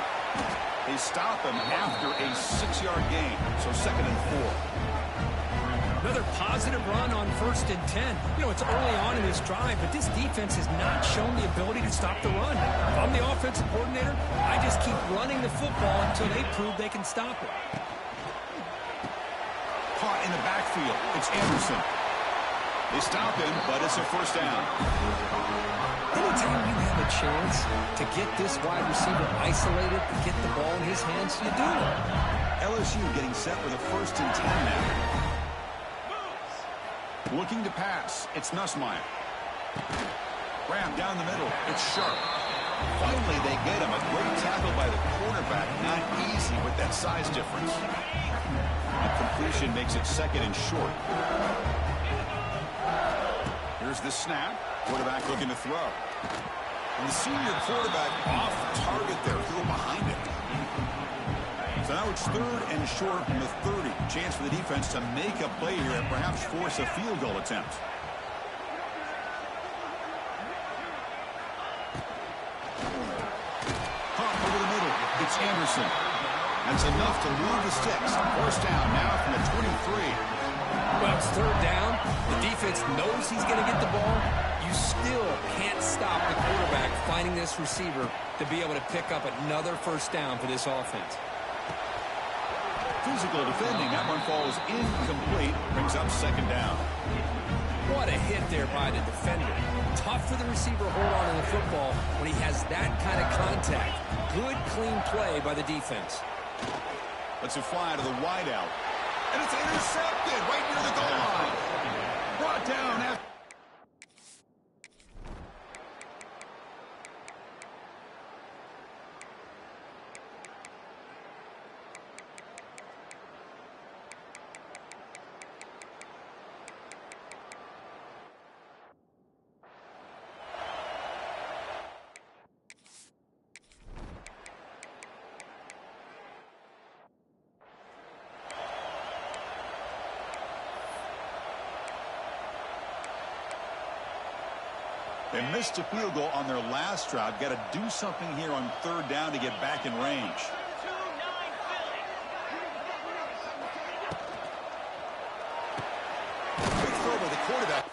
They stop him after a 6-yard gain, so 2nd and 4. Another positive run on 1st and 10. You know, it's early on in this drive, but this defense has not shown the ability to stop the run. If I'm the offensive coordinator, I just keep running the football until they prove they can stop it. Caught in the backfield. It's Anderson. They stop him, but it's a first down. Anytime you have a chance to get this wide receiver isolated and get the ball in his hands, you do it. LSU getting set for the 1st and 10 now. Looking to pass. It's Nussmeier. Grab down the middle. It's Sharp. Finally, they get him. A great tackle by the quarterback. Not easy with that size difference. A completion makes it 2nd and short. Here's the snap. Quarterback looking to throw. And the senior quarterback off target there. Threw behind him. So now it's 3rd and short from the 30. Chance for the defense to make a play here and perhaps force a field goal attempt. Pump over the middle. It's Anderson. That's enough to move the sticks. First down now from the 23. Well, it's 3rd down. The defense knows he's going to get the ball. You still can't stop the quarterback finding this receiver to be able to pick up another first down for this offense. Physical defending. That one falls incomplete. Brings up 2nd down. What a hit there by the defender. Tough for the receiver to hold on to the football when he has that kind of contact. Good, clean play by the defense. Let's it fly to the wideout. And it's intercepted right near the goal line. Brought down after. They missed a field goal on their last drive. Got to do something here on 3rd down to get back in range. Quick throw by the quarterback.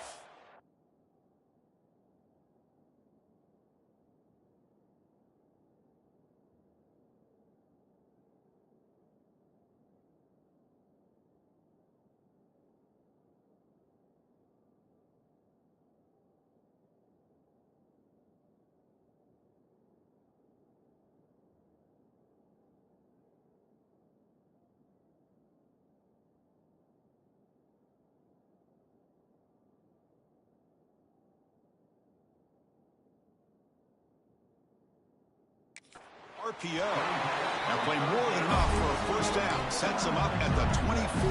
RPO. Now play more than enough for a first down. Sets them up at the 24.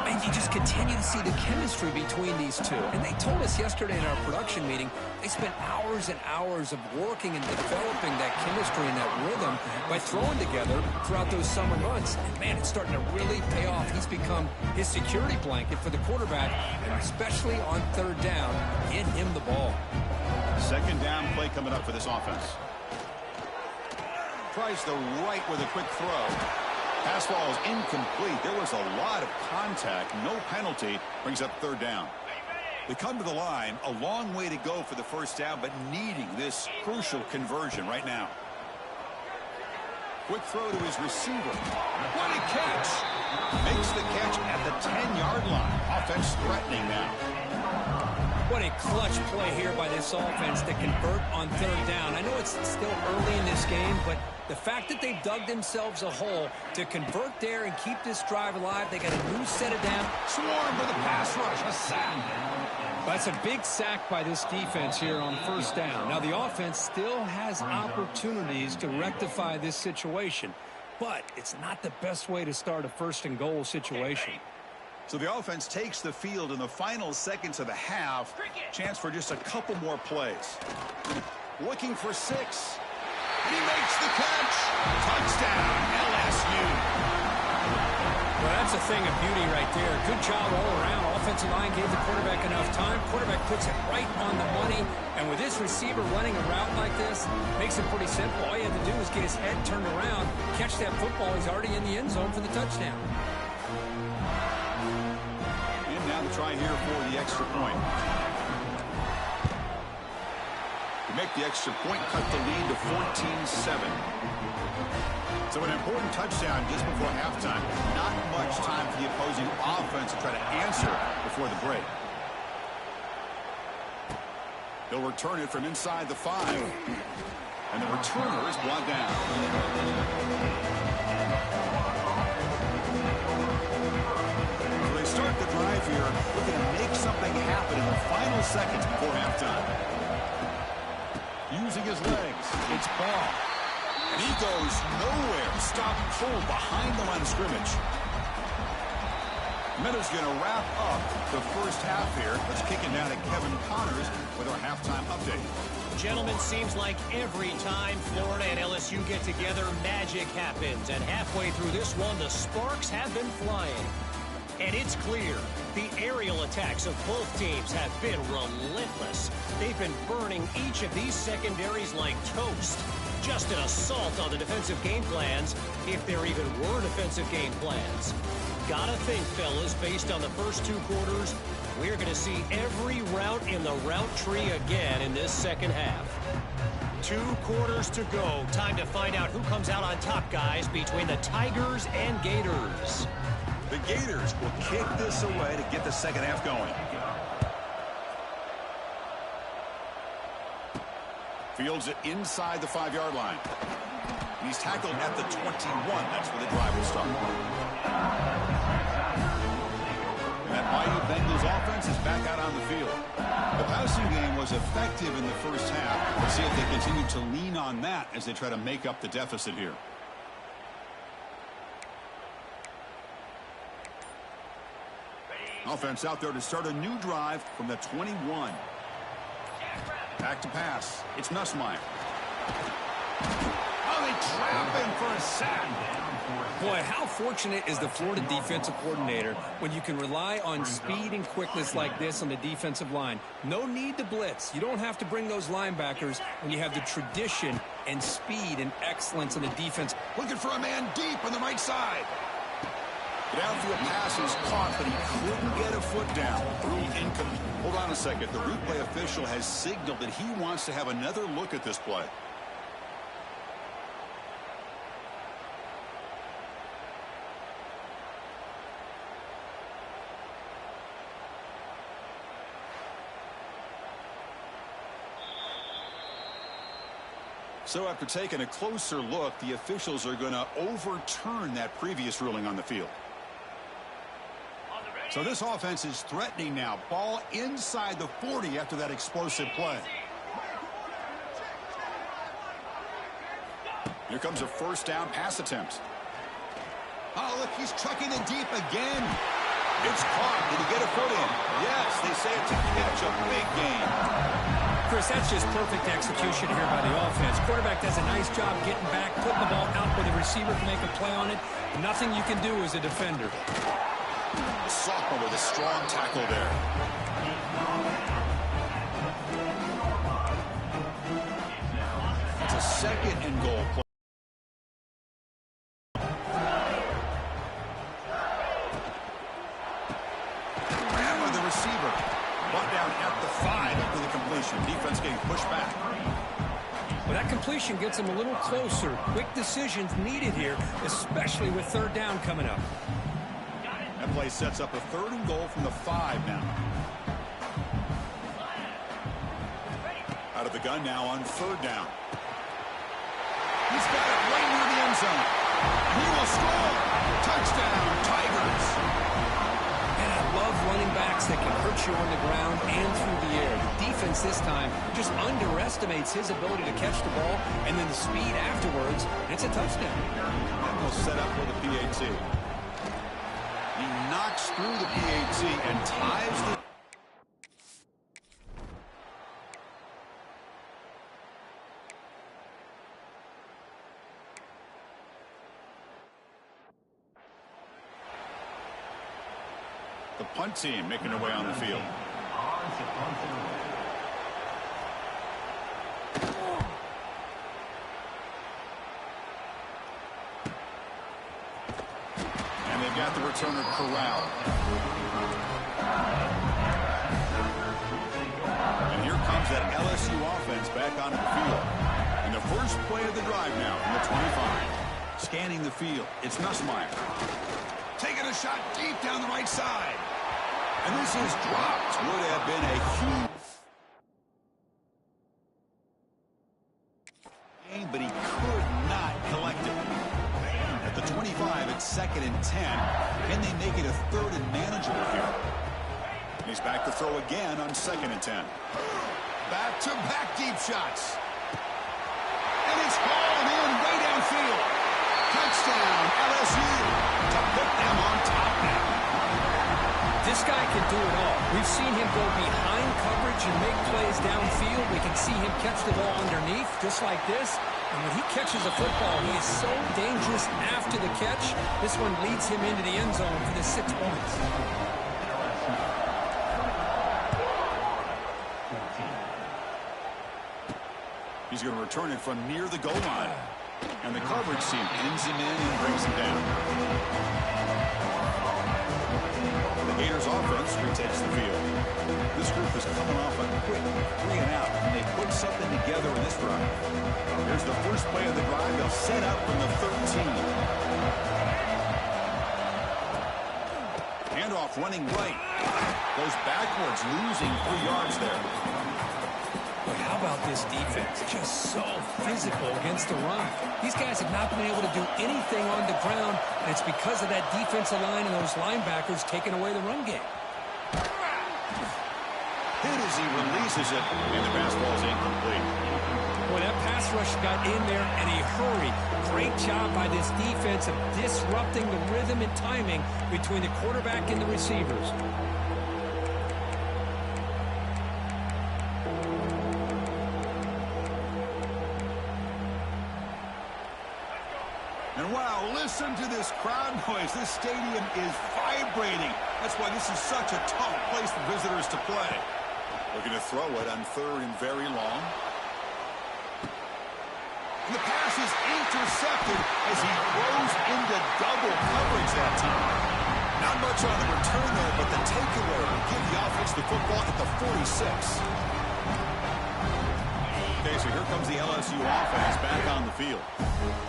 And you just continue to see the chemistry between these two. And they told us yesterday in our production meeting, they spent hours and hours of working and developing that chemistry and that rhythm by throwing together throughout those summer months. And, man, it's starting to really pay off. He's become his security blanket for the quarterback, and especially on 3rd down, get him the ball. 2nd down play coming up for this offense. Tries the right with a quick throw. Pass ball is incomplete. There was a lot of contact. No penalty. Brings up 3rd down. They come to the line. A long way to go for the first down, but needing this crucial conversion right now. Quick throw to his receiver. What a catch. Makes the catch at the 10-yard line. Offense threatening now. What a clutch play here by this offense to convert on 3rd down. I know it's still early in this game, but The fact that they've dug themselves a hole to convert there and keep this drive alive, they got a new set of down. Swarm with a pass rush, a sack. That's a big sack by this defense here on first down. Now, the offense still has opportunities to rectify this situation, but it's not the best way to start a first-and-goal situation. So the offense takes the field in the final seconds of the half. Chance for just a couple more plays. Looking for 6. And he makes the catch. Touchdown, LSU. Well, that's a thing of beauty right there. Good job all around. Offensive line gave the quarterback enough time. Quarterback puts it right on the money. And with this receiver running a route like this, makes it pretty simple. All you have to do is get his head turned around, catch that football. He's already in the end zone for the touchdown. And now the try here for the extra point. To make the extra point, cut the lead to 14-7. So an important touchdown just before halftime. Not much time for the opposing offense to try to answer before the break. They'll return it from inside the 5. And the returner is brought down. So they start the drive here, looking to make something happen in the final seconds before halftime. Using his legs, it's Ball. And he goes nowhere. Stop pulled behind the line of scrimmage. Meadows going to wrap up the first half here. Let's kick it down to Kevin Connors with our halftime update. Gentlemen, seems like every time Florida and LSU get together, magic happens. And halfway through this one, the sparks have been flying. And it's clear, the aerial attacks of both teams have been relentless. They've been burning each of these secondaries like toast. Just an assault on the defensive game plans, if there even were defensive game plans. Gotta think, fellas, based on the first 2 quarters, we're going to see every route in the route tree again in this second half. 2 quarters to go. Time to find out who comes out on top, guys, between the Tigers and Gators. The Gators will kick this away to get the second half going. Fields it inside the 5-yard line. He's tackled at the 21. That's where the drive will start. That mighty Bengals offense is back out on the field. The passing game was effective in the first half. Let's see if they continue to lean on that as they try to make up the deficit here. Offense out there to start a new drive from the 21. Back to pass. It's Nussmeier. Oh, they trap him for a sack. Boy, how fortunate is the Florida defensive coordinator when you can rely on speed and quickness like this on the defensive line. No need to blitz. You don't have to bring those linebackers when you have the tradition and speed and excellence in the defense. Looking for a man deep on the right side. The downfield pass is caught, but he couldn't get a foot down. Rule incomplete. Hold on a second. The replay official has signaled that he wants to have another look at this play. So after taking a closer look, the officials are going to overturn that previous ruling on the field. So this offense is threatening now. Ball inside the 40 after that explosive play. Here comes a first down pass attempt. Oh, look, he's trucking it deep again. It's caught. Did he get a foot in? Yes, they say it's a catch, a big game. Chris, that's just perfect execution here by the offense. Quarterback does a nice job getting back, putting the ball out where the receiver can make a play on it. Nothing you can do as a defender. The sophomore with a strong tackle there. It's a second and goal play. Grab by the receiver. Brought down at the 5 after the completion. Defense getting pushed back. Well, that completion gets them a little closer. Quick decisions needed here, especially with third down coming up. That play sets up a 3rd and goal from the 5 now. Out of the gun now on 3rd down. He's got it right near the end zone. He will score. Touchdown, Tigers. And I love running backs that can hurt you on the ground and through the air. The defense this time just underestimates his ability to catch the ball, and then the speed afterwards, and it's a touchdown. And they'll set up for the PAT. He knocks through the PAT and ties the... The punt team making their way on the field. And they've got the returner corralled. And here comes that LSU offense back onto the field. And the first play of the drive now from the 25. Scanning the field, it's Nussmeier. Taking a shot deep down the right side. And this is dropped. Would have been a huge game, but he could not collect it. At the 25, it's 2nd and 10. Can they make it a 3rd and manageable here? He's back to throw again on 2nd and 10. Back-to-back deep shots. And it's hauled in way downfield. Touchdown, LSU, to put them on top now. This guy can do it all. We've seen him go behind coverage and make plays downfield. We can see him catch the ball underneath, just like this. And when he catches a football, he is so dangerous after the catch. This one leads him into the end zone for the 6 points. He's going to return it from near the goal line. And the coverage team pins him in and brings him down. The Gators offense retakes the field. This group is coming off a quick 3 and out, and they put something together in this run. Here's the first play of the drive. They'll set up from the 13. Handoff running right. Goes backwards, losing 3 yards there. How about this defense? Just so physical against the run. These guys have not been able to do anything on the ground, and it's because of that defensive line and those linebackers taking away the run game. Hit as he releases it, and the pass ball is incomplete. Well, that pass rush got in there in a hurry. Great job by this defense of disrupting the rhythm and timing between the quarterback and the receivers. And wow, listen to this crowd noise. This stadium is vibrating. That's why this is such a tough place for visitors to play. Looking to throw it on 3rd and very long. And the pass is intercepted as he throws into double coverage that time. Not much on the return there, but the takeaway will give the offense the football at the 46. Okay, so here comes the LSU offense back on the field.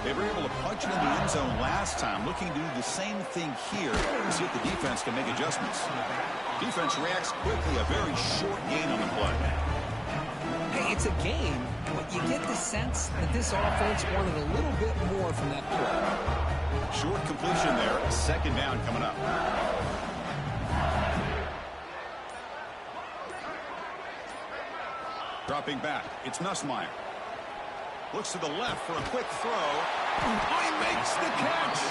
They were able to punch it in the end zone last time, looking to do the same thing here to see if the defense can make adjustments. Defense reacts quickly, a very short gain on the play. Hey, it's a game, but you get the sense that this offense wanted a little bit more from that play. Short completion there, 2nd down coming up. Dropping back, it's Nussmeier. Looks to the left for a quick throw. Oh, he makes the catch.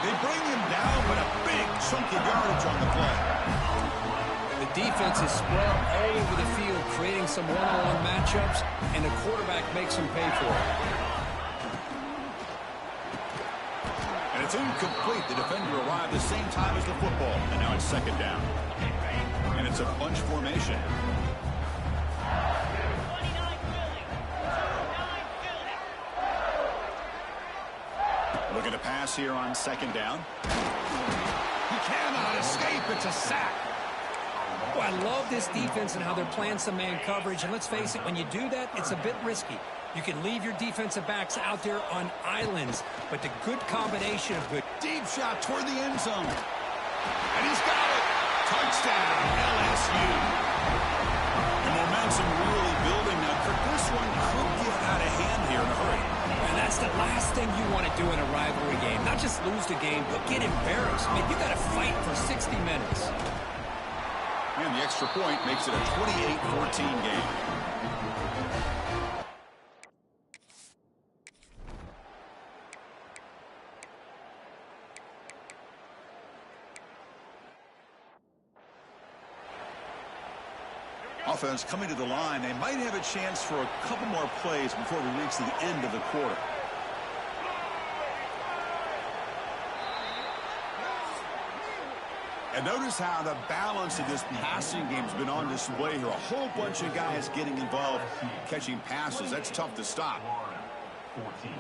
They bring him down, but a big chunk of yardage on the play. The defense is spread all over the field, creating some one-on-one matchups, and the quarterback makes them pay for it. And it's incomplete. The defender arrived the same time as the football, and now it's 2nd down. And it's a bunch formation. Looking to pass here on 2nd down. He cannot escape. It's a sack. Oh, I love this defense and how they're playing some man coverage. And let's face it, when you do that, it's a bit risky. You can leave your defensive backs out there on islands, but the good combination of good deep shot toward the end zone. And he's got it. Touchdown, LSU. The momentum really building now. This one could get out of hand here in a hurry. And that's the last thing you want to do in a rivalry game. Not just lose the game, but get embarrassed. I mean, you got to fight for 60 minutes. And the extra point makes it a 28-14 game. Offense coming to the line. They might have a chance for a couple more plays before we reach the end of the quarter. And notice how the balance of this passing game has been on display here. A whole bunch of guys getting involved, catching passes. That's tough to stop. 14.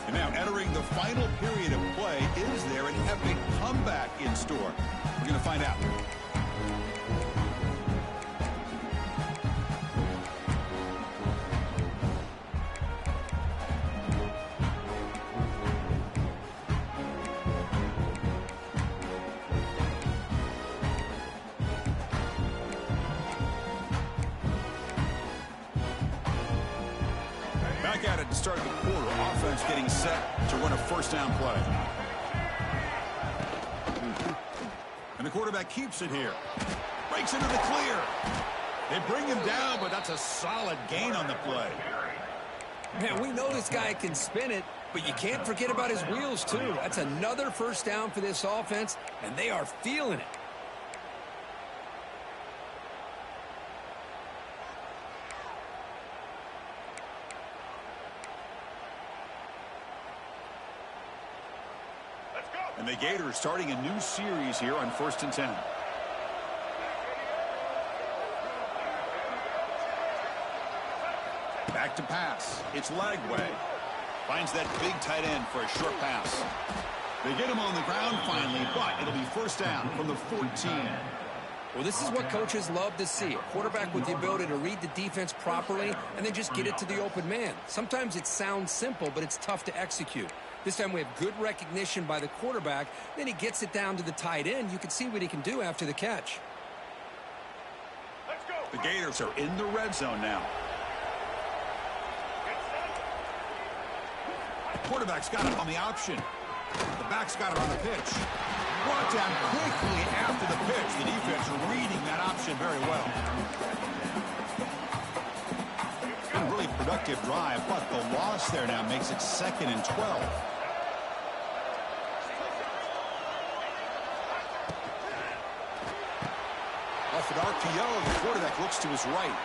And now entering the final period of play, is there an epic comeback in store? We're going to find out. Back at it to start the quarter. Offense getting set to run a first down play. And the quarterback keeps it here. Breaks into the clear. They bring him down, but that's a solid gain on the play. Man, we know this guy can spin it, but you can't forget about his wheels, too. That's another first down for this offense, and they are feeling it. And the Gators starting a new series here on 1st and 10. Back to pass. It's Lagway. Finds that big tight end for a short pass. They get him on the ground finally, but it'll be first down from the 14. Well, this is what coaches love to see. A quarterback with the ability to read the defense properly and then just get it to the open man. Sometimes it sounds simple, but it's tough to execute. This time we have good recognition by the quarterback. Then he gets it down to the tight end. You can see what he can do after the catch. The Gators are in the red zone now. The quarterback's got it on the option. The back's got it on the pitch. Brought down quickly after the pitch. The defense reading that option very well. A really productive drive, but the loss there now makes it 2nd and 12. Off an RPO, the quarterback looks to his right.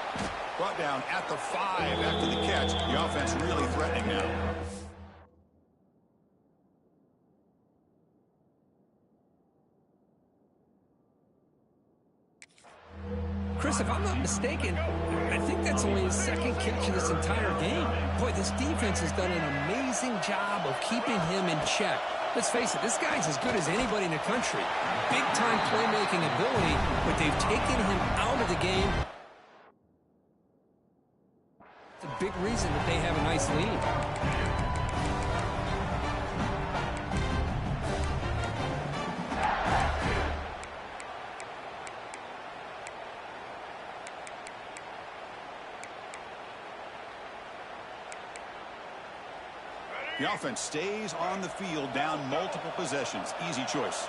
Brought down at the 5 after the catch. The offense really threatening now. Chris, if I'm not mistaken, I think that's only his 2nd catch of this entire game. Boy, this defense has done an amazing job of keeping him in check. Let's face it, this guy's as good as anybody in the country. Big-time playmaking ability, but they've taken him out of the game. It's a big reason that they have a nice lead. The offense stays on the field down multiple possessions. Easy choice.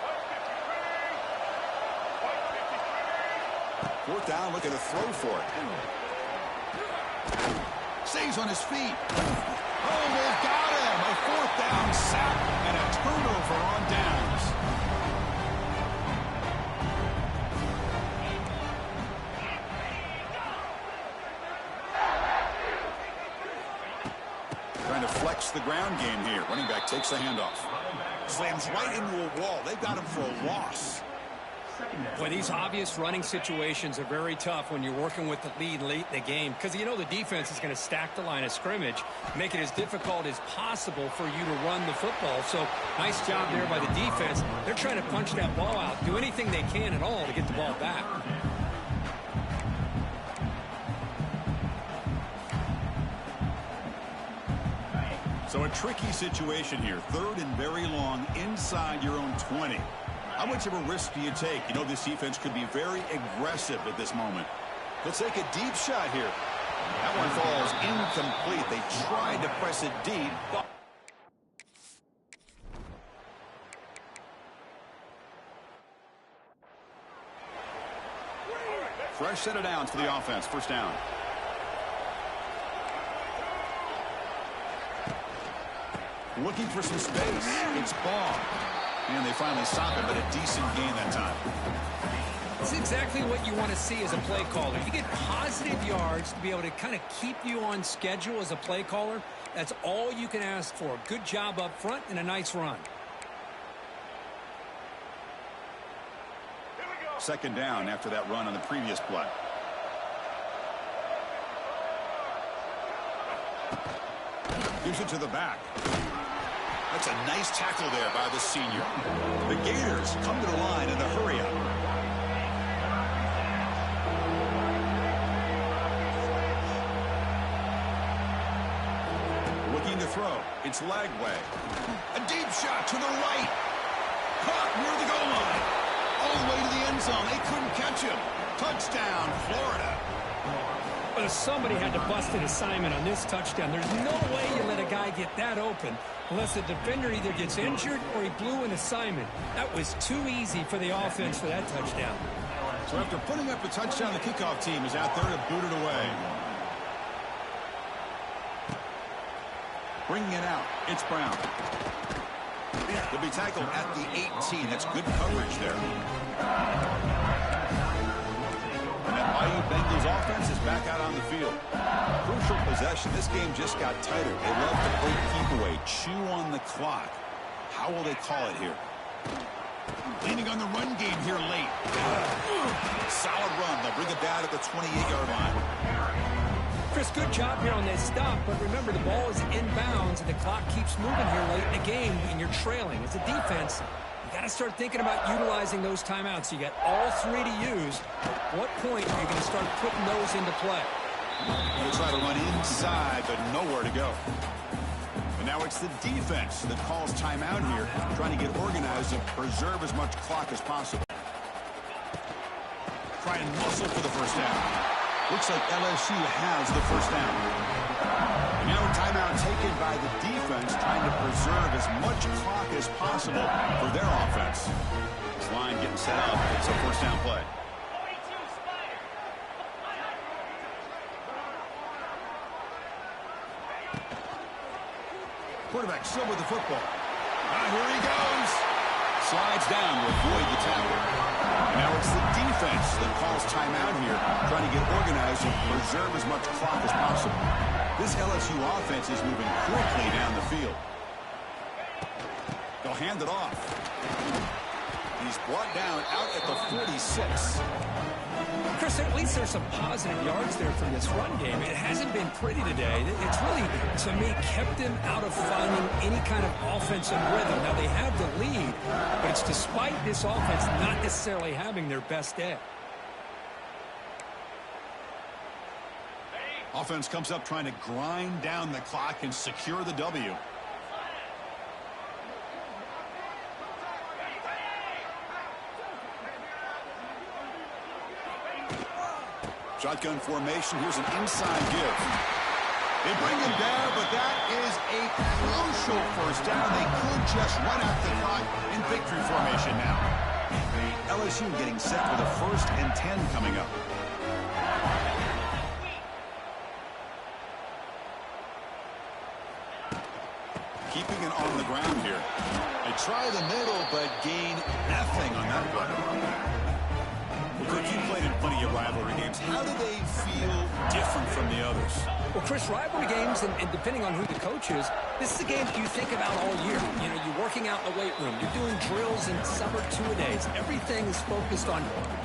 4th down, looking to throw for it. Stays on his feet. Oh, they've got him. A 4th down sack and a turnover on downs. Trying to flex the ground game here. Running back takes the handoff. Slams right into a wall. They've got him for a loss. Boy, these obvious running situations are very tough when you're working with the lead late in the game because you know the defense is going to stack the line of scrimmage, make it as difficult as possible for you to run the football. So nice job there by the defense. They're trying to punch that ball out, do anything they can at all to get the ball back. So a tricky situation here. 3rd and very long inside your own 20. How much of a risk do you take? You know, this defense could be very aggressive at this moment. They'll take a deep shot here. That one falls incomplete. They tried to press it deep. Fresh set of downs for the offense. First down. Looking for some space. It's Ball. And they finally stop it, but a decent gain that time. It's exactly what you want to see as a play caller. You get positive yards to be able to kind of keep you on schedule as a play caller. That's all you can ask for. Good job up front and a nice run. Second down after that run on the previous play. Gives it to the back. That's a nice tackle there by the senior. The Gators come to the line in a hurry up. Looking to throw. It's Lagway. A deep shot to the right. Caught near the goal line. All the way to the end zone. They couldn't catch him. Touchdown, Florida. But somebody had to bust an assignment on this touchdown. There's no way you let a guy get that open unless the defender either gets injured or he blew an assignment. That was too easy for the offense for that touchdown. So after putting up a touchdown, the kickoff team is out there to boot it away. Bringing it out, it's Brown. He'll be tackled at the 18. That's good coverage there. And that Bayou Bengals offense is back out on the field. Crucial possession. This game just got tighter. They love to play keep away, chew on the clock. How will they call it here? Leaning on the run game here late. Solid run. They'll bring it down at the 28-yard line. Chris, good job here on this stop, but remember the ball is inbounds and the clock keeps moving here late in the game and you're trailing. As a defense, you got to start thinking about utilizing those timeouts. You got all three to use. At what point are you going to start putting those into play? They'll try to run inside, but nowhere to go. And now it's the defense that calls timeout here, trying to get organized and preserve as much clock as possible. Try and muscle for the first down. Looks like LSU has the first down. And now a timeout taken by the defense, trying to preserve as much clock as possible for their offense. This line getting set up. It's a first down play. Quarterback still with the football. Here he goes. Slides down to avoid the tackle. And now it's the defense that calls timeout here, trying to get organized and preserve as much clock as possible. This LSU offense is moving quickly down the field. They'll hand it off. He's brought down out at the 46. Chris, at least there's some positive yards there from this run game. It hasn't been pretty today. It's really, to me, kept them out of finding any kind of offensive rhythm. Now, they have the lead, but it's despite this offense not necessarily having their best day. Offense comes up trying to grind down the clock and secure the W. Shotgun formation. Here's an inside give. They bring him down, but that is a crucial first down. They could just run out the clock in victory formation now. LSU getting set for the 1st and 10 coming up. Keeping it on the ground here. They try the middle, but gain nothing on that play. Coach, you played in plenty of rivalry games. How do they feel different from the others? Well, Chris, rivalry games, and depending on who the coach is, this is a game you think about all year. You know, you're working out in the weight room. You're doing drills and summer two-a-days. Everything is focused on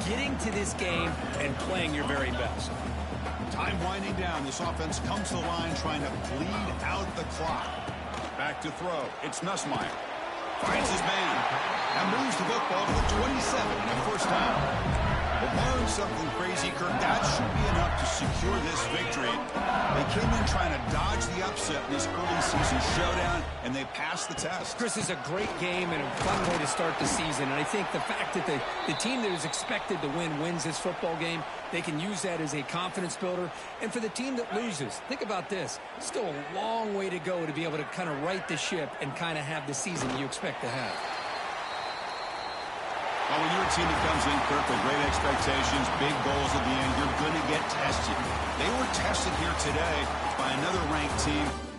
getting to this game and playing your very best. Time winding down. This offense comes to the line trying to bleed out the clock. Back to throw. It's Nussmeier. Finds his man and moves the football to the 27 and a first down. But barring something crazy, Kirk, that should be enough to secure this victory. They came in trying to dodge the upset in this early season showdown, and they passed the test. Chris, is a great game and a fun way to start the season. And I think the fact that the team that is expected to win wins this football game, they can use that as a confidence builder. And for the team that loses, think about this. Still a long way to go to be able to kind of right the ship and kind of have the season you expect to have. Well, when you're a team that comes in, Kirk, with great expectations, big goals at the end, you're going to get tested. They were tested here today by another ranked team.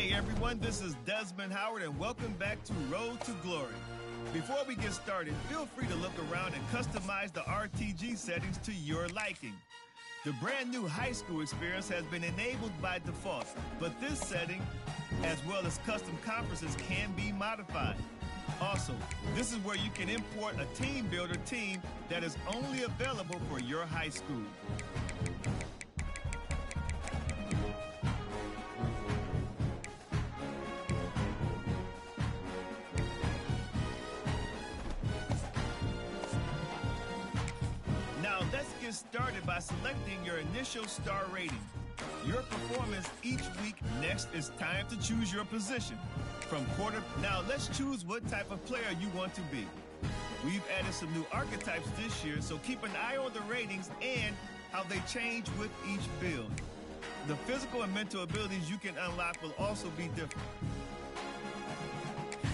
Hey everyone, this is Desmond Howard and welcome back to Road to Glory. Before we get started, feel free to look around and customize the RTG settings to your liking. The brand new high school experience has been enabled by default, but this setting, as well as custom conferences, can be modified. Also, this is where you can import a team builder team that is only available for your high school. Now let's get started by selecting your initial star rating. Your performance each week. Next, it's time to choose your position. Now let's choose what type of player you want to be. We've added some new archetypes this year, so keep an eye on the ratings and how they change with each build. The physical and mental abilities you can unlock will also be different.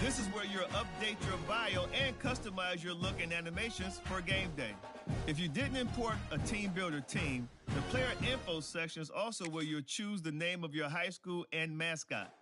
This is where you'll update your bio and customize your look and animations for game day. If you didn't import a team builder team, the player info section is also where you'll choose the name of your high school and mascot.